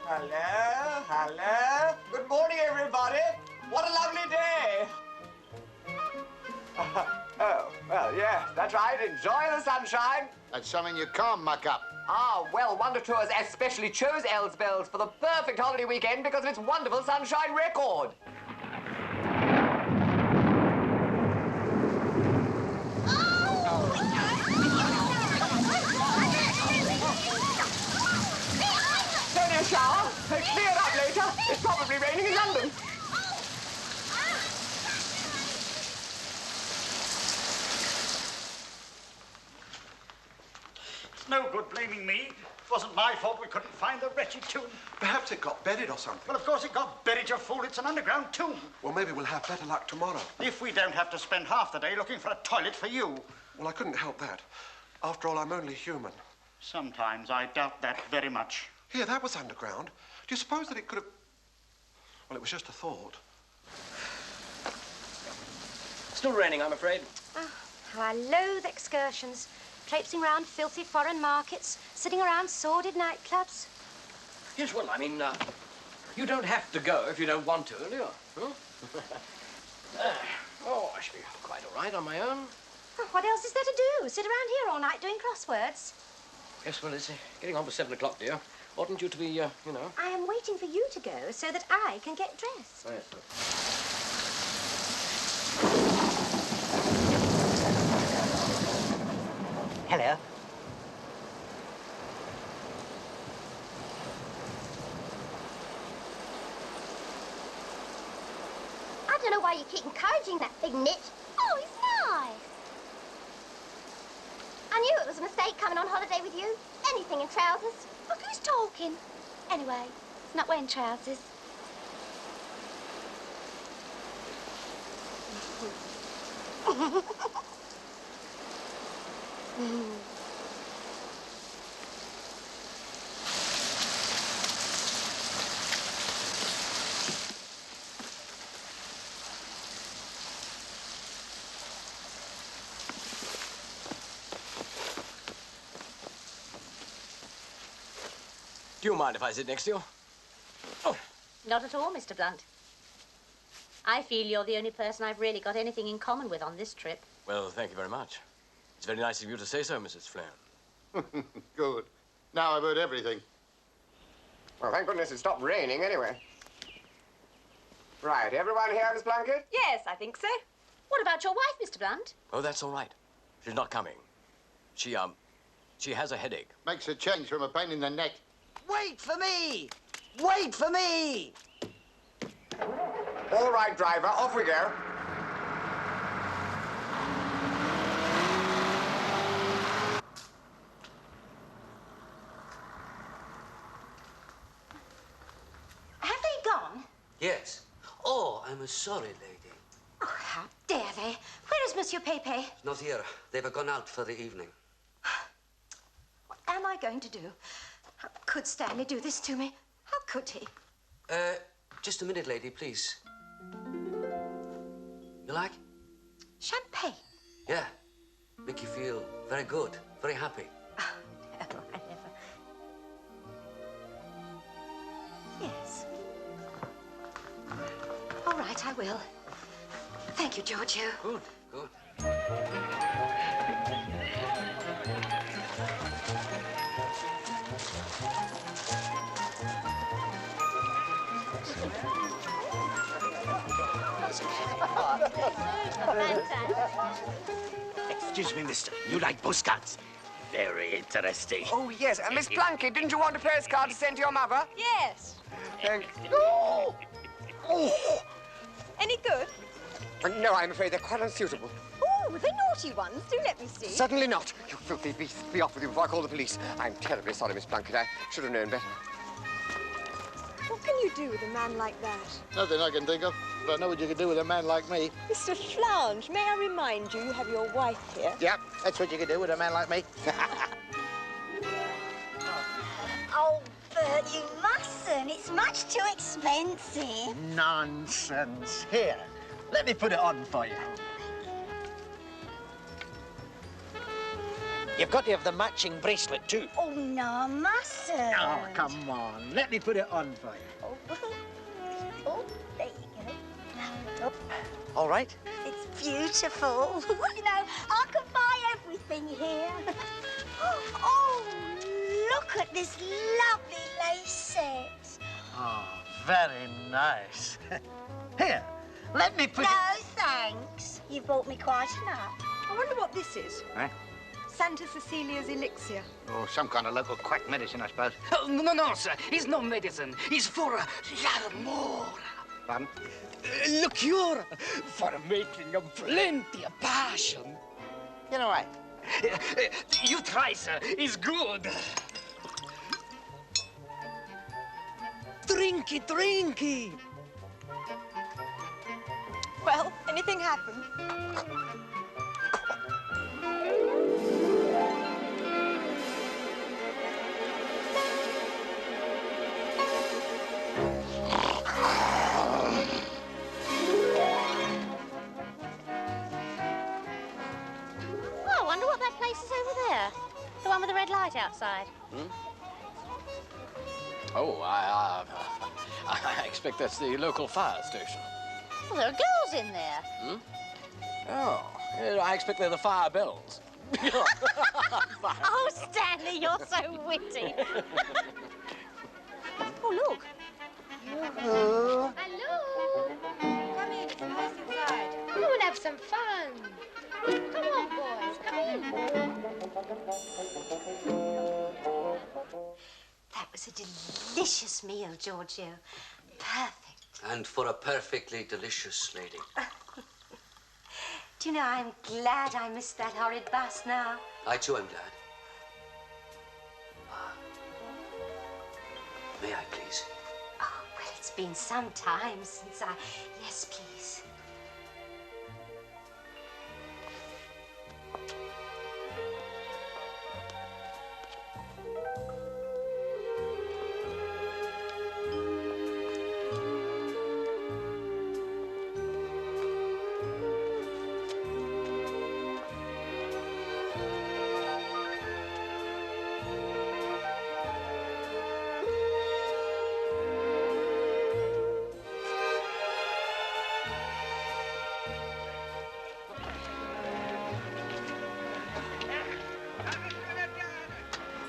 Hello, hello. Good morning, everybody. What a lovely day. Oh, well, yes, that's right. Enjoy the sunshine. That's something you can't muck up. Ah, well, Wonder Tours especially chose Elsbells for the perfect holiday weekend because of its wonderful sunshine record. Only a shower. Clear up later. It's probably raining in London. It's no good blaming me. It wasn't my fault we couldn't find the wretched tomb. Perhaps it got buried or something. Well, of course it got buried, you fool. It's an underground tomb. Well, maybe we'll have better luck tomorrow. If we don't have to spend half the day looking for a toilet for you. Well, I couldn't help that. After all, I'm only human. Sometimes I doubt that very much. Here, that was underground. Do you suppose that it could have... Well, it was just a thought. Still raining, I'm afraid. Oh, how I loathe excursions. Traipsing round filthy foreign markets, sitting around sordid nightclubs. Yes, well, I mean, you don't have to go if you don't want to, do you? Huh? Oh, I should be quite all right on my own. Oh, what else is there to do? Sit around here all night doing crosswords? Yes, well, it's getting on for 7 o'clock, dear. Oughtn't you to be, you know... I am waiting for you to go so that I can get dressed. Oh, yes, look. Hello. I don't know why you keep encouraging that big nit. Oh, he's nice. I knew it was a mistake coming on holiday with you. Anything in trousers. Look who's talking. Anyway, he's not wearing trousers. Do you mind if I sit next to you? Oh. Not at all, Mr. Blunt. I feel you're the only person I've really got anything in common with on this trip. Well, thank you very much. It's very nice of you to say so, Mrs. Flynn. Good. Now I've heard everything. Well, thank goodness it stopped raining anyway. Right, everyone here, Miss Plunkett? Yes, I think so. What about your wife, Mr. Blunt? Oh, that's all right. She's not coming. She has a headache. Makes a change from a pain in the neck. Wait for me! Wait for me! All right, driver, off we go. Have they gone? Yes. Oh, I'm sorry, lady. Oh, how dare they? Where is Monsieur Pepe? Not here. They've gone out for the evening. What am I going to do? How could Stanley do this to me? How could he? Just a minute, lady, please. You like? Champagne? Yeah. Make you feel very good, very happy. No, I never. Yes. All right, I will. Thank you, Giorgio. Good, good. Excuse me, mister. You like postcards? Very interesting. Oh, yes. Miss Plunkett, didn't you want a postcard to send to your mother? Yes. Thank you. Oh. Any good? No, I'm afraid they're quite unsuitable. Oh, the naughty ones. Do let me see. Certainly not. You filthy beast. Be off with you before I call the police. I'm terribly sorry, Miss Plunkett. I should have known better. What can you do with a man like that? Nothing I can think of. But I know what you can do with a man like me. Mr. Flange, may I remind you, you have your wife here? Yep, that's what you can do with a man like me. Oh, Bert, you mustn't. It's much too expensive. Nonsense. Here, let me put it on for you. You've got to have the matching bracelet, too. Oh, no, I mustn't. Oh, come on. Let me put it on for you. Oh, there you go. All right? It's beautiful. You know, I could buy everything here. Oh, look at this lovely lace set. Oh, very nice. Here, let me put No, it... thanks. You bought me quite enough. I wonder what this is. Eh? Santa Cecilia's elixir. Oh, some kind of local quack medicine, I suppose. Oh, no, sir. It's no medicine. It's for l'amore. Pardon? Liqueur for making of plenty of passion. Get away. You try, sir. It's good. Drinky. Well, anything happened? Oh, I wonder what that place is over there. The one with the red light outside. Oh, I expect that's the local fire station. Well, there are girls in there. Oh, I expect they're the fire bells. Oh, Stanley, you're so witty. Oh, look. Hello. Come in, it's nice inside. Come and have some fun. Come on, boys, come in. That was a delicious meal, Giorgio. Perfect. And for a perfectly delicious lady. Do you know, I'm glad I missed that horrid bus now. I too am glad. May I, please? Oh, well, it's been some time since I... Yes, please.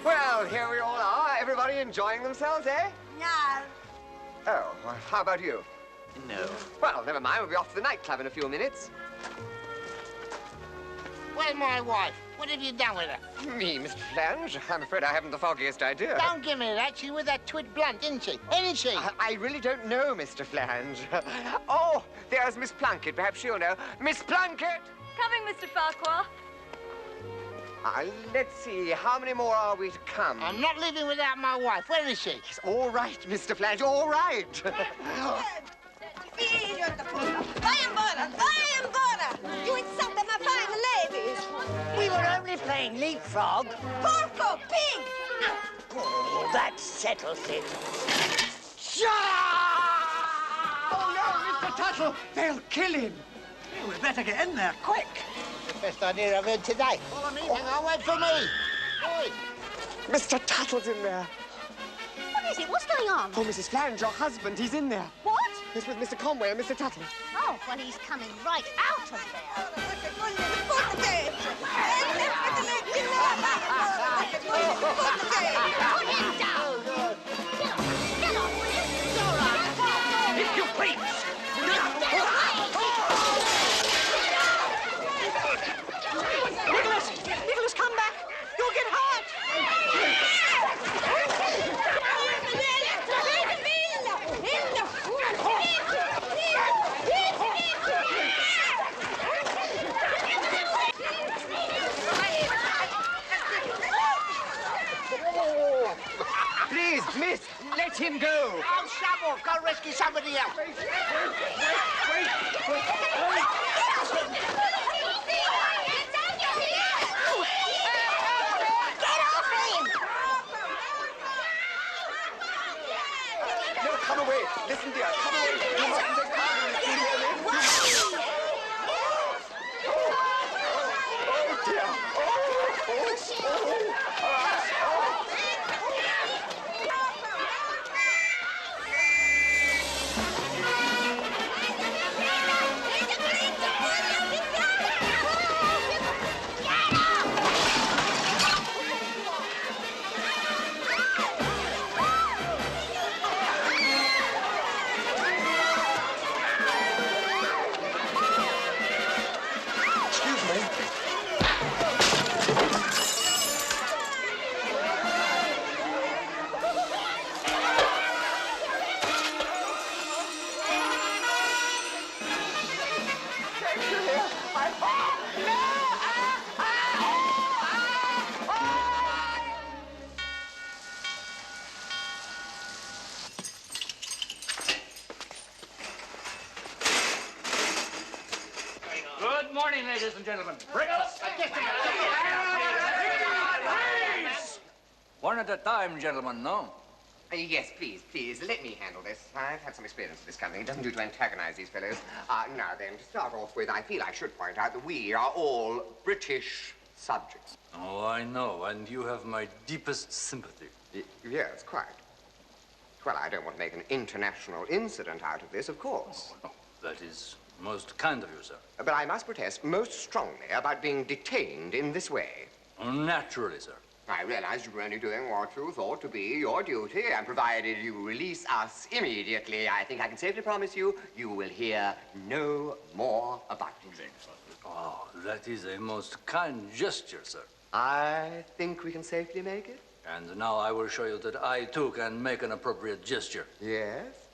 Well, here we all are. Everybody enjoying themselves, eh? No. Oh, well, how about you? No. Well, never mind. We'll be off to the nightclub in a few minutes. Where's my wife? What have you done with her? Me, Mr. Flange? I'm afraid I haven't the foggiest idea. Don't give me that. She was that twit blunt, isn't she? Isn't she? I really don't know, Mr. Flange. Oh, there's Miss Plunkett. Perhaps she'll know. Miss Plunkett! Coming, Mr. Farquhar. Let's see. How many more are we to come? I'm not leaving without my wife. Where is she? Yes, all right, Mr. Flange, all right. You insulted my fine ladies. We were only playing leapfrog. Porco, pig! Oh, that settles it. Oh, no, Mr. Tuttle! They'll kill him. We'd better get in there, quick. The best idea I've heard today. Follow me. Hang on, wait for me. Oi. Mr. Tuttle's in there. What is it? What's going on? Oh, Mrs. Flange, your husband, he's in there. What? He's with Mr. Conway and Mr. Tuttle. Oh, well, he's coming right out of there. Put him down. Get off, will you? It's all right. If you please. Nicholas, come back. You'll get hurt. Please, miss, let him go. Oh, Shovel, go rescue somebody else. No, come away. Listen, dear, come away. You mustn't take part in this. You hear me? Oh, dear. Good morning, ladies and gentlemen. Bring us Please! One at a time, gentlemen, no? Yes, please, please, let me handle this. I've had some experience with this company. It doesn't do to antagonize these fellows. Now then, to start off with, I feel I should point out that we are all British subjects. Oh, I know, and you have my deepest sympathy. Yes, quite. Well, I don't want to make an international incident out of this, of course. Oh, that is most kind of you, sir. But I must protest most strongly about being detained in this way. Oh, naturally, sir. I realize you were only doing what you thought to be your duty, and provided you release us immediately, I think I can safely promise you, you will hear no more about it. Oh, that is a most kind gesture, sir. I think we can safely make it. And now I will show you that I, too, can make an appropriate gesture. Yes?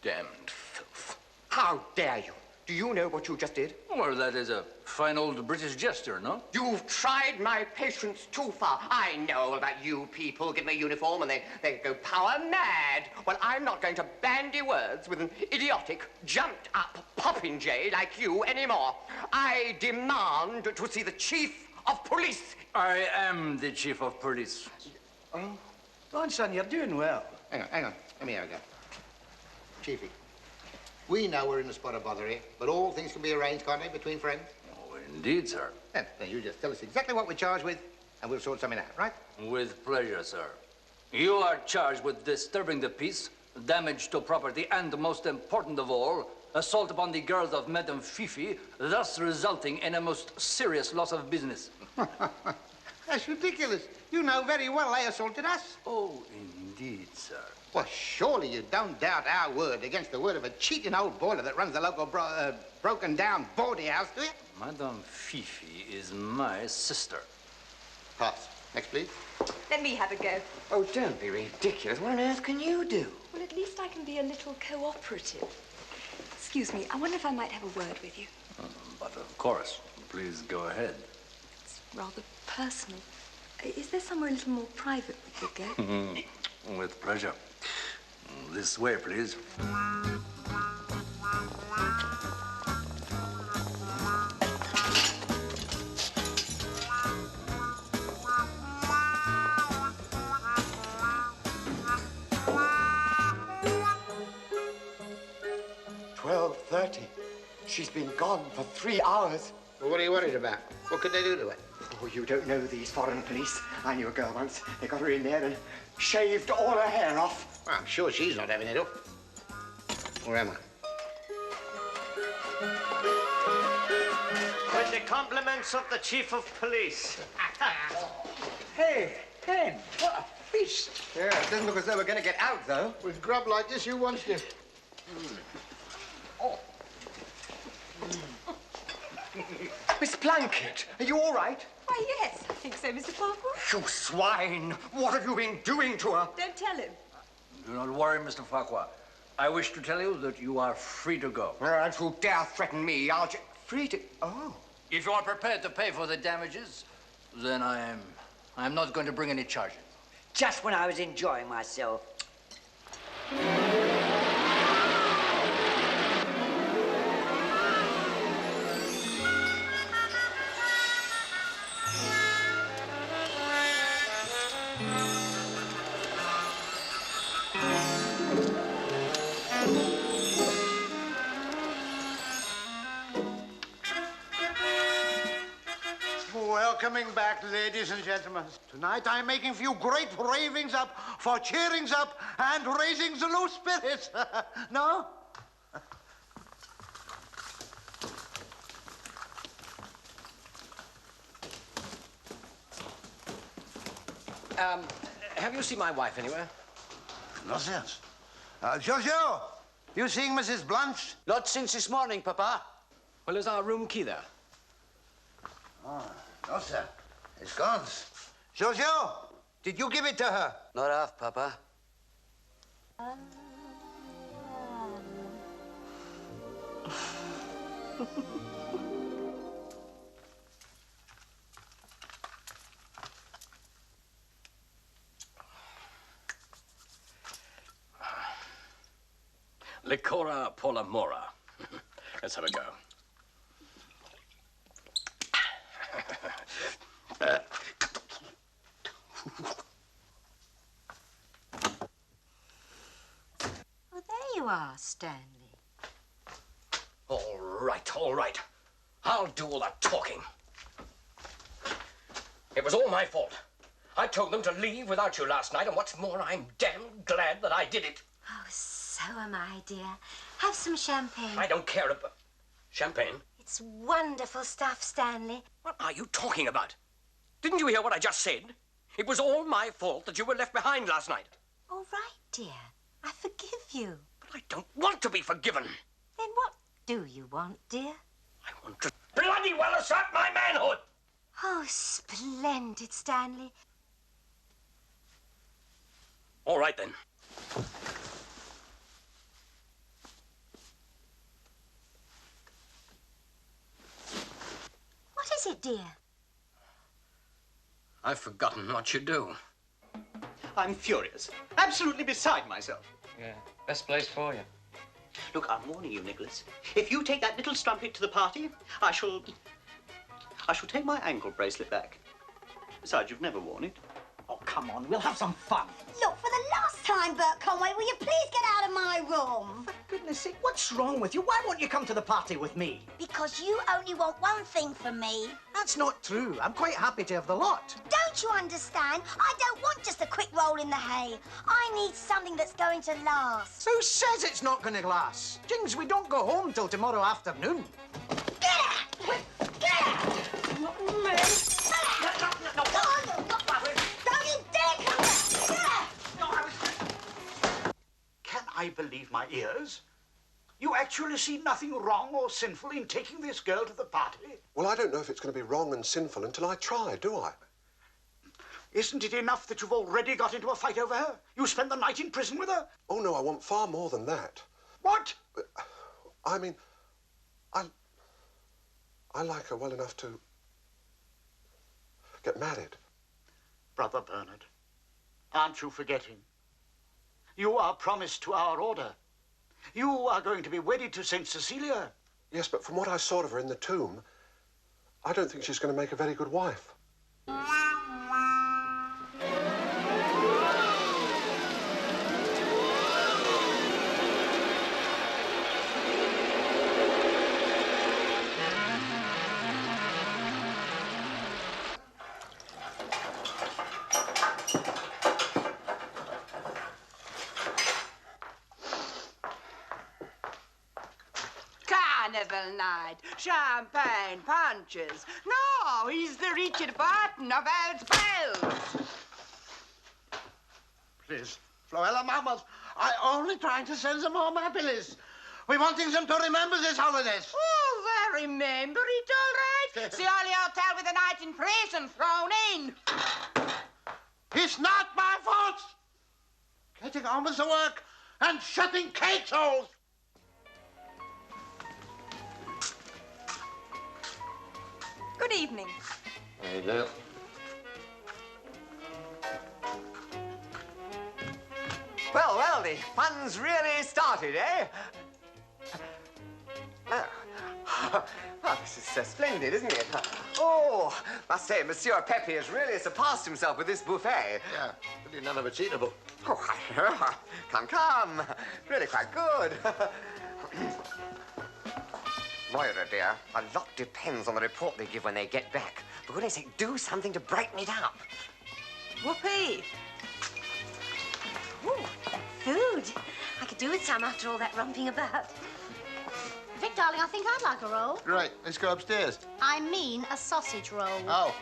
Damned filth. How dare you? Do you know what you just did? Well, that is a fine old British gesture, no? You've tried my patience too far. I know all about you people. Get my uniform and they go power mad. Well, I'm not going to bandy words with an idiotic, jumped-up popinjay like you anymore. I demand to see the Chief of Police. I am the Chief of Police. Oh, go on, son, you're doing well. Hang on. Let me have a go. Chiefy, we know we're in a spot of bother here, but all things can be arranged, can't they, between friends? Oh, indeed, sir. Then you just tell us exactly what we're charged with, and we'll sort something out, right? With pleasure, sir. You are charged with disturbing the peace, damage to property, and, most important of all, assault upon the girls of Madame Fifi, thus resulting in a most serious loss of business. That's ridiculous. You know very well they assaulted us. Oh, indeed, sir. Well, surely you don't doubt our word against the word of a cheating old boiler that runs the local broken-down boarding house, do you? Madame Fifi is my sister. Pass. Next, please. Let me have a go. Oh, don't be ridiculous. What on earth can you do? Well, at least I can be a little cooperative. Excuse me, I wonder if I might have a word with you. But of course, please go ahead. It's rather personal. Is there somewhere a little more private we could go? With pleasure. This way, please. 12:30. She's been gone for 3 hours. Well, what are you worried about? What could they do to her? Oh, you don't know these foreign police. I knew a girl once. They got her in there and shaved all her hair off. Well, I'm sure she's not having it up. Where am I? With the compliments of the Chief of Police. Hey, Hen, what a feast. Yeah, it doesn't look as though we're going to get out, though. With grub like this, who wants to? Miss Blanket, are you all right? Why, yes, I think so, Mr. Farquhar. You swine! What have you been doing to her? Don't tell him. Do not worry, Mr. Farquhar. I wish to tell you that you are free to go. If you dare threaten me, I'll just... Free to... Oh. If you are prepared to pay for the damages, then I'm not going to bring any charges. Just when I was enjoying myself. Welcoming back, ladies and gentlemen. Tonight I'm making for you great ravings up for cheerings up and raising the low spirits. No? Have you seen my wife anywhere? Nonsense. Giorgio, you seeing Mrs. Blanche? Not since this morning, Papa. Well, is our room key there? Oh, no, sir. It's gone. Giorgio, did you give it to her? Not half, Papa. Licora Polamora. Let's have a go. Well, there you are, Stanley. All right. I'll do all the talking. It was all my fault. I told them to leave without you last night, and what's more, I'm damn glad that I did it. Oh, so am I, dear. Have some champagne. I don't care about... Champagne? It's wonderful stuff, Stanley. What are you talking about? Didn't you hear what I just said? It was all my fault that you were left behind last night. All right, dear. I forgive you. But I don't want to be forgiven. Then what do you want, dear? I want to bloody well assert my manhood. Oh, splendid, Stanley. All right, then. What is it, dear? I've forgotten what you do. I'm furious. Absolutely beside myself. Yeah, best place for you. Look, I'm warning you, Nicholas. If you take that little strumpet to the party, I shall take my ankle bracelet back. Besides, you've never worn it. Oh, come on, we'll have some fun. Look, for the last time, Bert Conway, will you please get out of my room? For goodness sake, what's wrong with you? Why won't you come to the party with me? Because you only want one thing from me. That's not true. I'm quite happy to have the lot. Don't you understand? I don't want just a quick roll in the hay. I need something that's going to last. Who says it's not going to last? Jings, we don't go home till tomorrow afternoon. Get out! Get out! Don't you dare come back! I believe my ears. You actually see nothing wrong or sinful in taking this girl to the party? Well, I don't know if it's going to be wrong and sinful until I try, do I? Isn't it enough that you've already got into a fight over her? You spent the night in prison with her? Oh, no, I want far more than that. What? I mean, I like her well enough to get married. Brother Bernard, aren't you forgetting? You are promised to our order. You are going to be wedded to St. Cecilia. Yes, but from what I saw of her in the tomb, I don't think she's going to make a very good wife. Carnival night, champagne, punches. No, he's the Richard Barton of Old Bells. Please, Floella Mammals, I only trying to send some home happiness. We wanting them to remember this holidays. Oh, they remember it all right. It's the only hotel with a night in prison thrown in. It's not my fault. Getting on with the work and shutting cake holes. Good evening. How you do? Well, well, the fun's really started, eh? Well, this is splendid, isn't it? Oh, must say, Monsieur Pepe has really surpassed himself with this buffet. Yeah, but none of it's eatable. Oh, come. Really quite good. Moira, dear, a lot depends on the report they give when they get back. For goodness sake, do something to brighten it up. Whoopee. Ooh, food. I could do with some after all that romping about. Vic, darling, I think I'd like a roll. Great, let's go upstairs. I mean a sausage roll. Oh,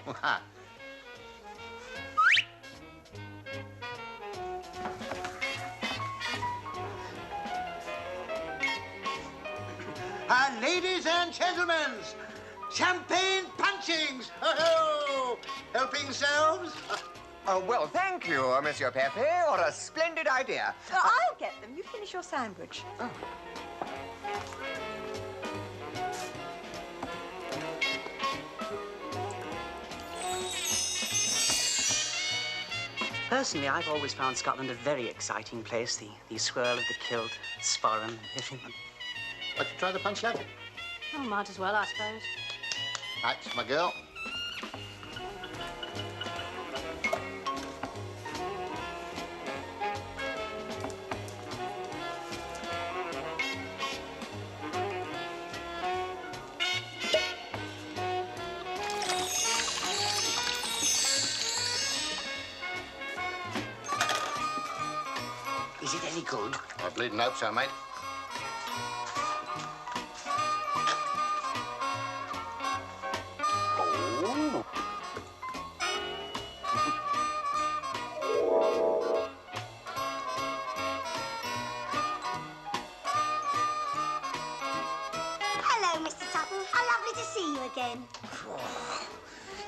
Ladies and gentlemen, champagne punchings. Oh, helping yourselves? Oh, well, thank you, Monsieur Pepe. What a splendid idea. I'll get them. You finish your sandwich. Oh. Personally, I've always found Scotland a very exciting place. The swirl of the kilt, sporran, everything. Like to try the punch level? Oh, might as well, I suppose. That's my girl. Is it any good? I bleeding hope so, mate. Hello, Mr. Tuttle. How lovely to see you again.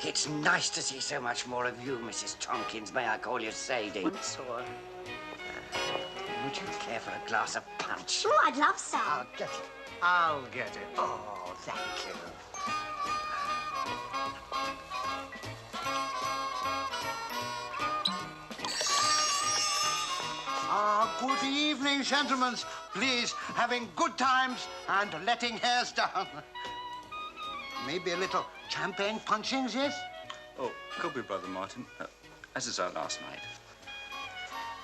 It's nice to see so much more of you, Mrs. Tompkins. May I call you Sadie? Once or... Would you care for a glass of punch? Oh, I'd love some. I'll get it. I'll get it. Oh, thank you. Good evening, gentlemen. Please, having good times and letting hairs down. Maybe a little champagne punchings, yes? Oh, could be, Brother Martin. As is our last night.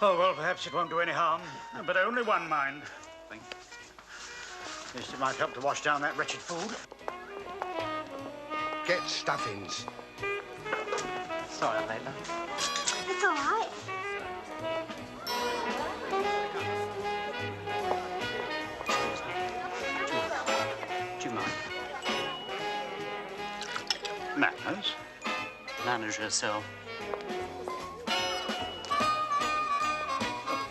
Oh, well, perhaps it won't do any harm. But only one, mind. Thank you. At least it might help to wash down that wretched food. Get stuffings. Sorry, Layla. It's all right. Do you mind? Manners? Manage yourself.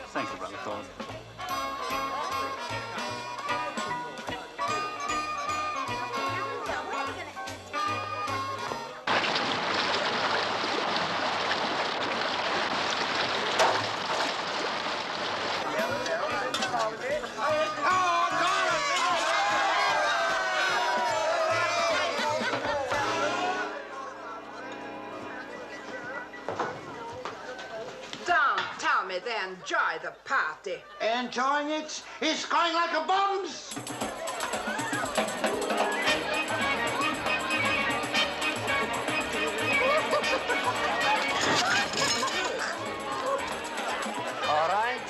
Thank you, Brother Thorne. money, they enjoy the party. Enjoying it? It's going like a bombs. All right.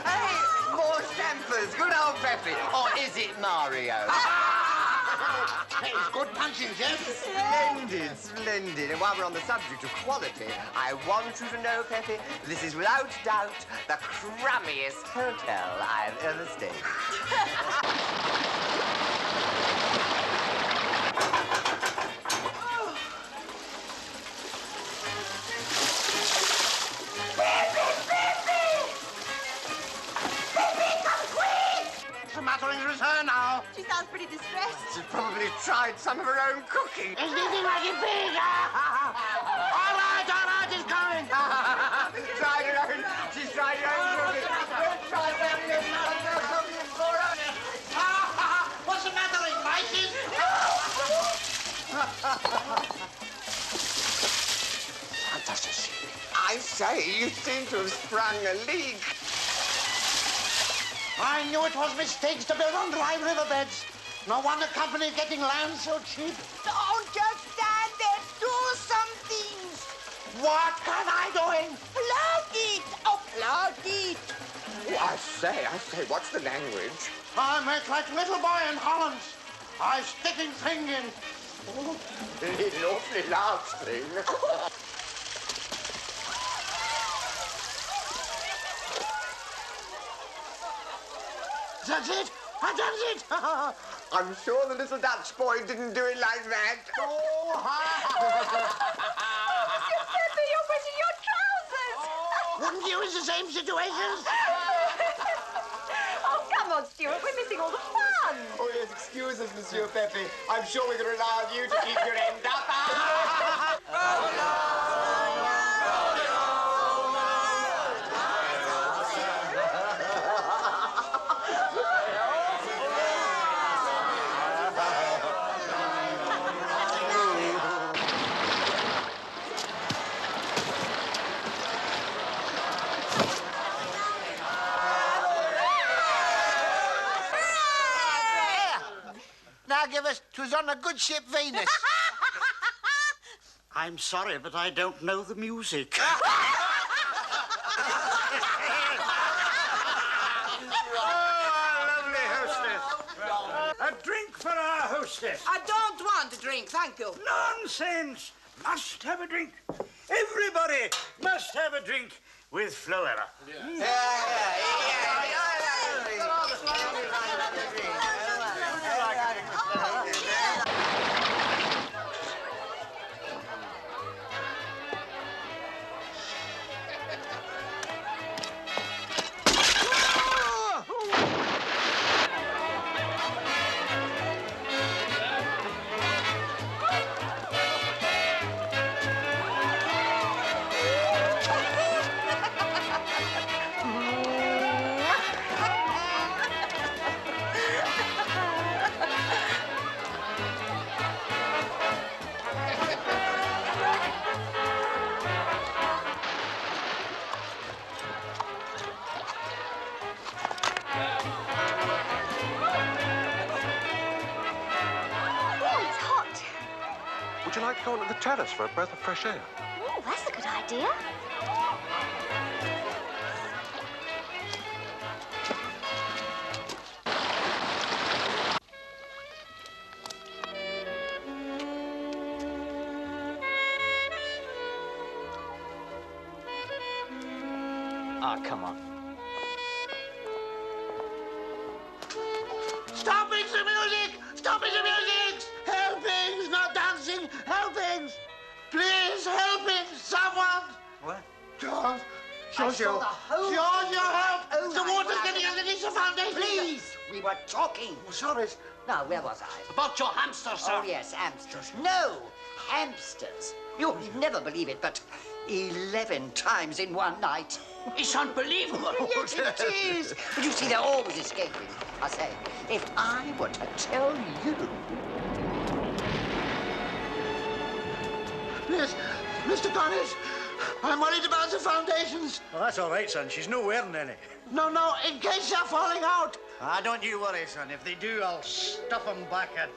Hey, more Sampers. Good old Peppy. Or is it Mario? It's good punching, yes? Splendid, splendid. And while we're on the subject of quality, I want you to know, Peppy, this is without doubt the crummiest hotel I've ever stayed. What's the matter with her now? She sounds pretty distressed. She's probably tried some of her own cooking. It's eating like a pig. All right, it's coming. Tried her own. She's tried her own cooking. Don't try cooking for her. What's the matter with mices? Fantastic. I say, you seem to have sprung a leak. I knew it was mistakes to build on dry riverbeds. No wonder companies getting land so cheap. Don't just stand there. Do some things. What can I do? Plug it. Oh, plug it. Oh, I say, what's the language? I make like little boy in Holland. I sticking thing in. Oh, it's an awfully large thing. That's it. I done it. I'm sure the little Dutch boy didn't do it like that. Oh, Monsieur Pepe, you're wetting your trousers. Wouldn't you in the same situation? Oh, come on, Stuart. We're missing all the fun. Oh, yes, excuse us, Monsieur Pepe. I'm sure we can rely on you to keep your end up. Now give us, 'twas on a good ship Venus. I'm sorry, but I don't know the music. Lovely hostess. A drink for our hostess. I don't want a drink, thank you. Nonsense. Must have a drink. Everybody must have a drink with Floella. Would you like to go onto the terrace for a breath of fresh air? Oh, that's a good idea. Ah, come on. Stop it, the music! Stop it, the music! Helpings, not dancing! Helpings! Please, helpings! Someone! What? Don't Giorgio. Giorgio, help! The water's getting underneath the foundation. Please, we were talking. Oh, sorry. Now, where was I? About your hamster, sir. Oh, yes, hamsters. No, hamsters. You'll never believe it, but 11 times in one night. It's unbelievable. Yes, it is. But you see, they're always escaping. I say, if I were to tell you... Yes, Mr. Connors, I'm worried about the foundations. Well, that's all right, son. She's not wearing any. No, in case they're falling out. Ah, don't you worry, son. If they do, I'll stuff them back in.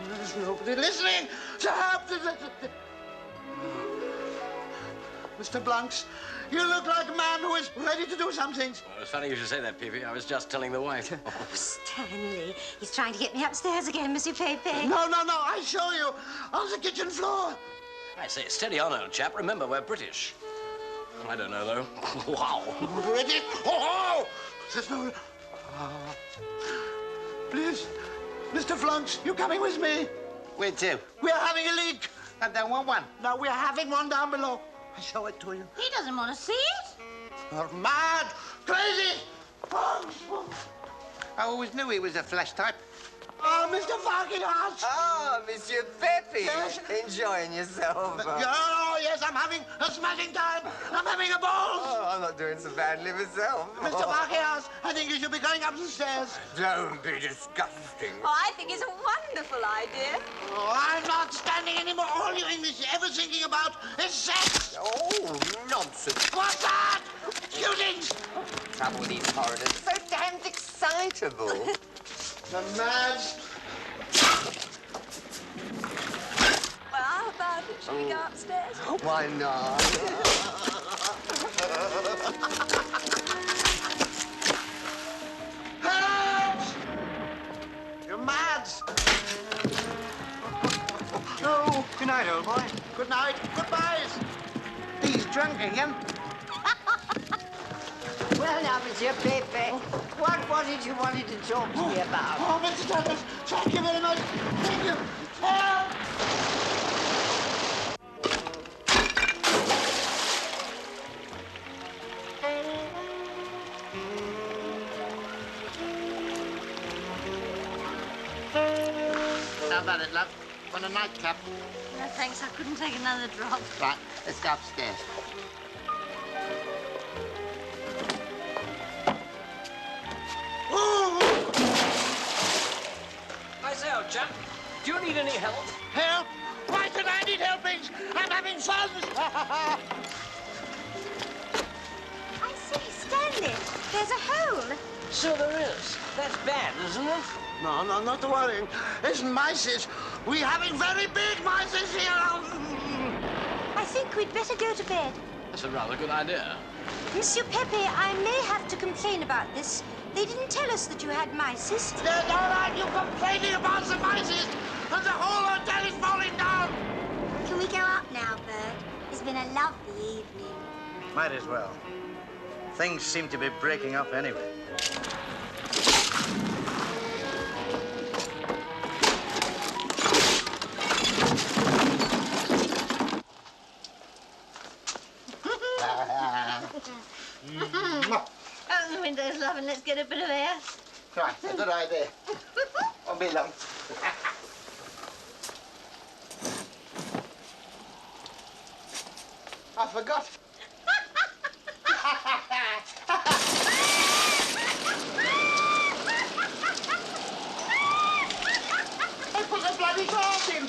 There's nobody listening to help. Mr. Blanks, you look like a man who is ready to do something. Well, it's funny you should say that, Pepe. I was just telling the wife. Stanley, he's trying to get me upstairs again, Monsieur Pepe. No, I show you. On the kitchen floor. I say, steady on, old chap. Remember, we're British. I don't know, though. Wow. British? Oh! There's no... Please, Mr. Flunks, you coming with me? Where to? We're having a leak. I don't want one. No, we're having one down below. I'll show it to you. He doesn't want to see it. You're mad, crazy. I always knew he was a flash type. Oh, Mr. Farquhar! Oh, Monsieur Pepe. Yes. Enjoying yourself. Oh, yes, I'm having a smashing time. I'm having a ball. Oh, I'm not doing so badly myself. Mr. Farquhar, I think you should be going up the stairs. Don't be disgusting. Oh, I think it's a wonderful idea. Oh, I'm not standing anymore. All you English ever thinking about is sex. Oh, nonsense. What's that? Shootings. Trouble with these foreigners. So damned excitable. The mad. Well, how about it? Shall we go upstairs? Why not? Help! You're mad. Oh, good night, old boy. Good night. Goodbyes. He's drunk again. Well, now, Monsieur Pepe, what was it you wanted to talk to me about? Oh, Mr. Douglas, thank you very much. Thank you. Help! How about it, love? Want a nightcap? No, thanks. I couldn't take another drop. Right, let's go upstairs. I say, old chap, do you need any help? Help? Why should I need helping? I'm having fun. I see, Stanley. There's a hole. So there is. That's bad, isn't it? No, not to worry. It's mice. We're having very big mice here. I think we'd better go to bed. That's a rather good idea. Monsieur Pepe, I may have to complain about this. They didn't tell us that you had myces. There's all right, you complaining about the mices, and the whole hotel is falling down. Can we go up now, Bert? It's been a lovely evening. Might as well. Things seem to be breaking up anyway. Open the windows, love, and let's get a bit of air. Right, a good idea. Won't be long. I forgot. I put the bloody glass in.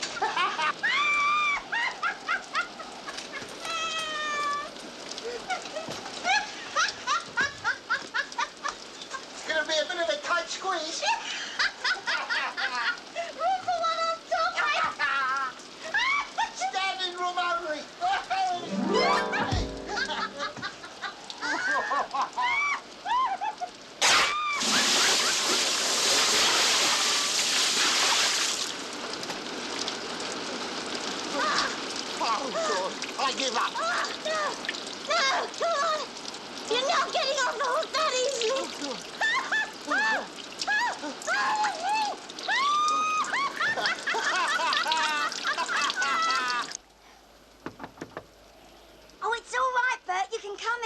It's going to be a bit of a tight squeeze. Room for one on top. Standing room only. Oh, God. I give up. No, come on. You're not getting off the hook that easily. Oh, it's all right, Bert. You can come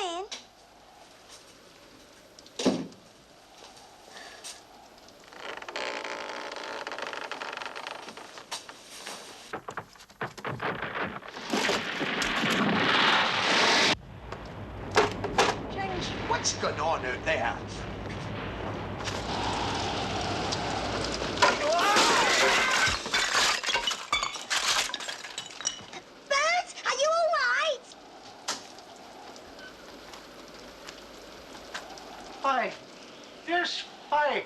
going on out there? Bert, are you all right? Fine. Just fine.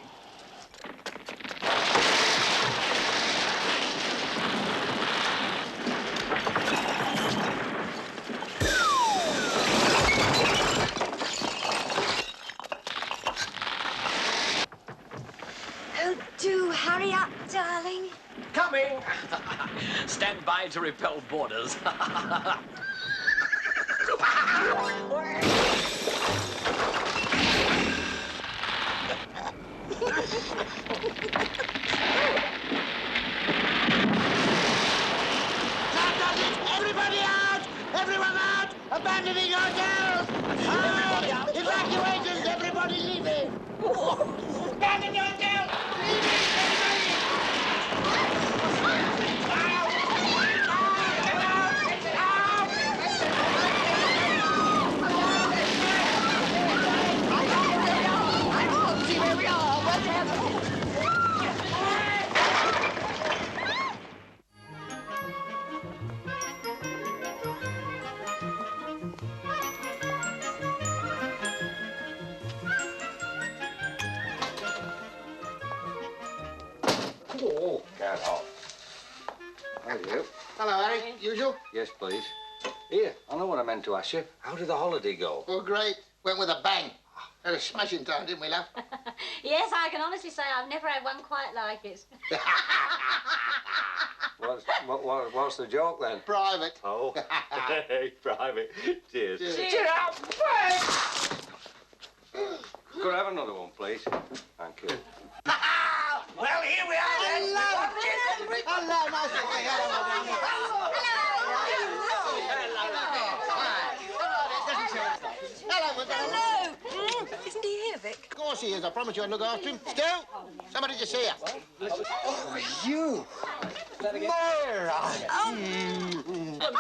Oh, do hurry up, darling. Coming! Stand by to repel boarders. Everybody out! Everyone out! Abandoning hotels! Out! Evacuations! Everybody leaving! Abandon your hotel! See where we are. What's happening? Oh, get off. How do you? Hello, Harry. Usual? Yes, please. Here, I know what I meant to ask you. How did the holiday go? Oh, great. Went with a bang. Had a smashing time, didn't we, love? Yes, I can honestly say I've never had one quite like it. What's the joke then? Private. Oh, private. Cheers. Cheer up, Bert! Could I have another one, please? Thank you. Well, here we are. Hello, nice to see you. Hello. Isn't he here, Vic? Of course he is. I promise you I'll look after him. Stu, somebody just here. Oh, you. Moira. Oh, right.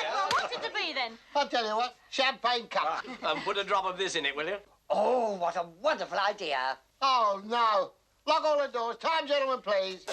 Well, what's it to be, then? I'll tell you what, champagne cup. And put a drop of this in it, will you? Oh, what a wonderful idea. Oh, no. Lock all the doors. Time, gentlemen, please.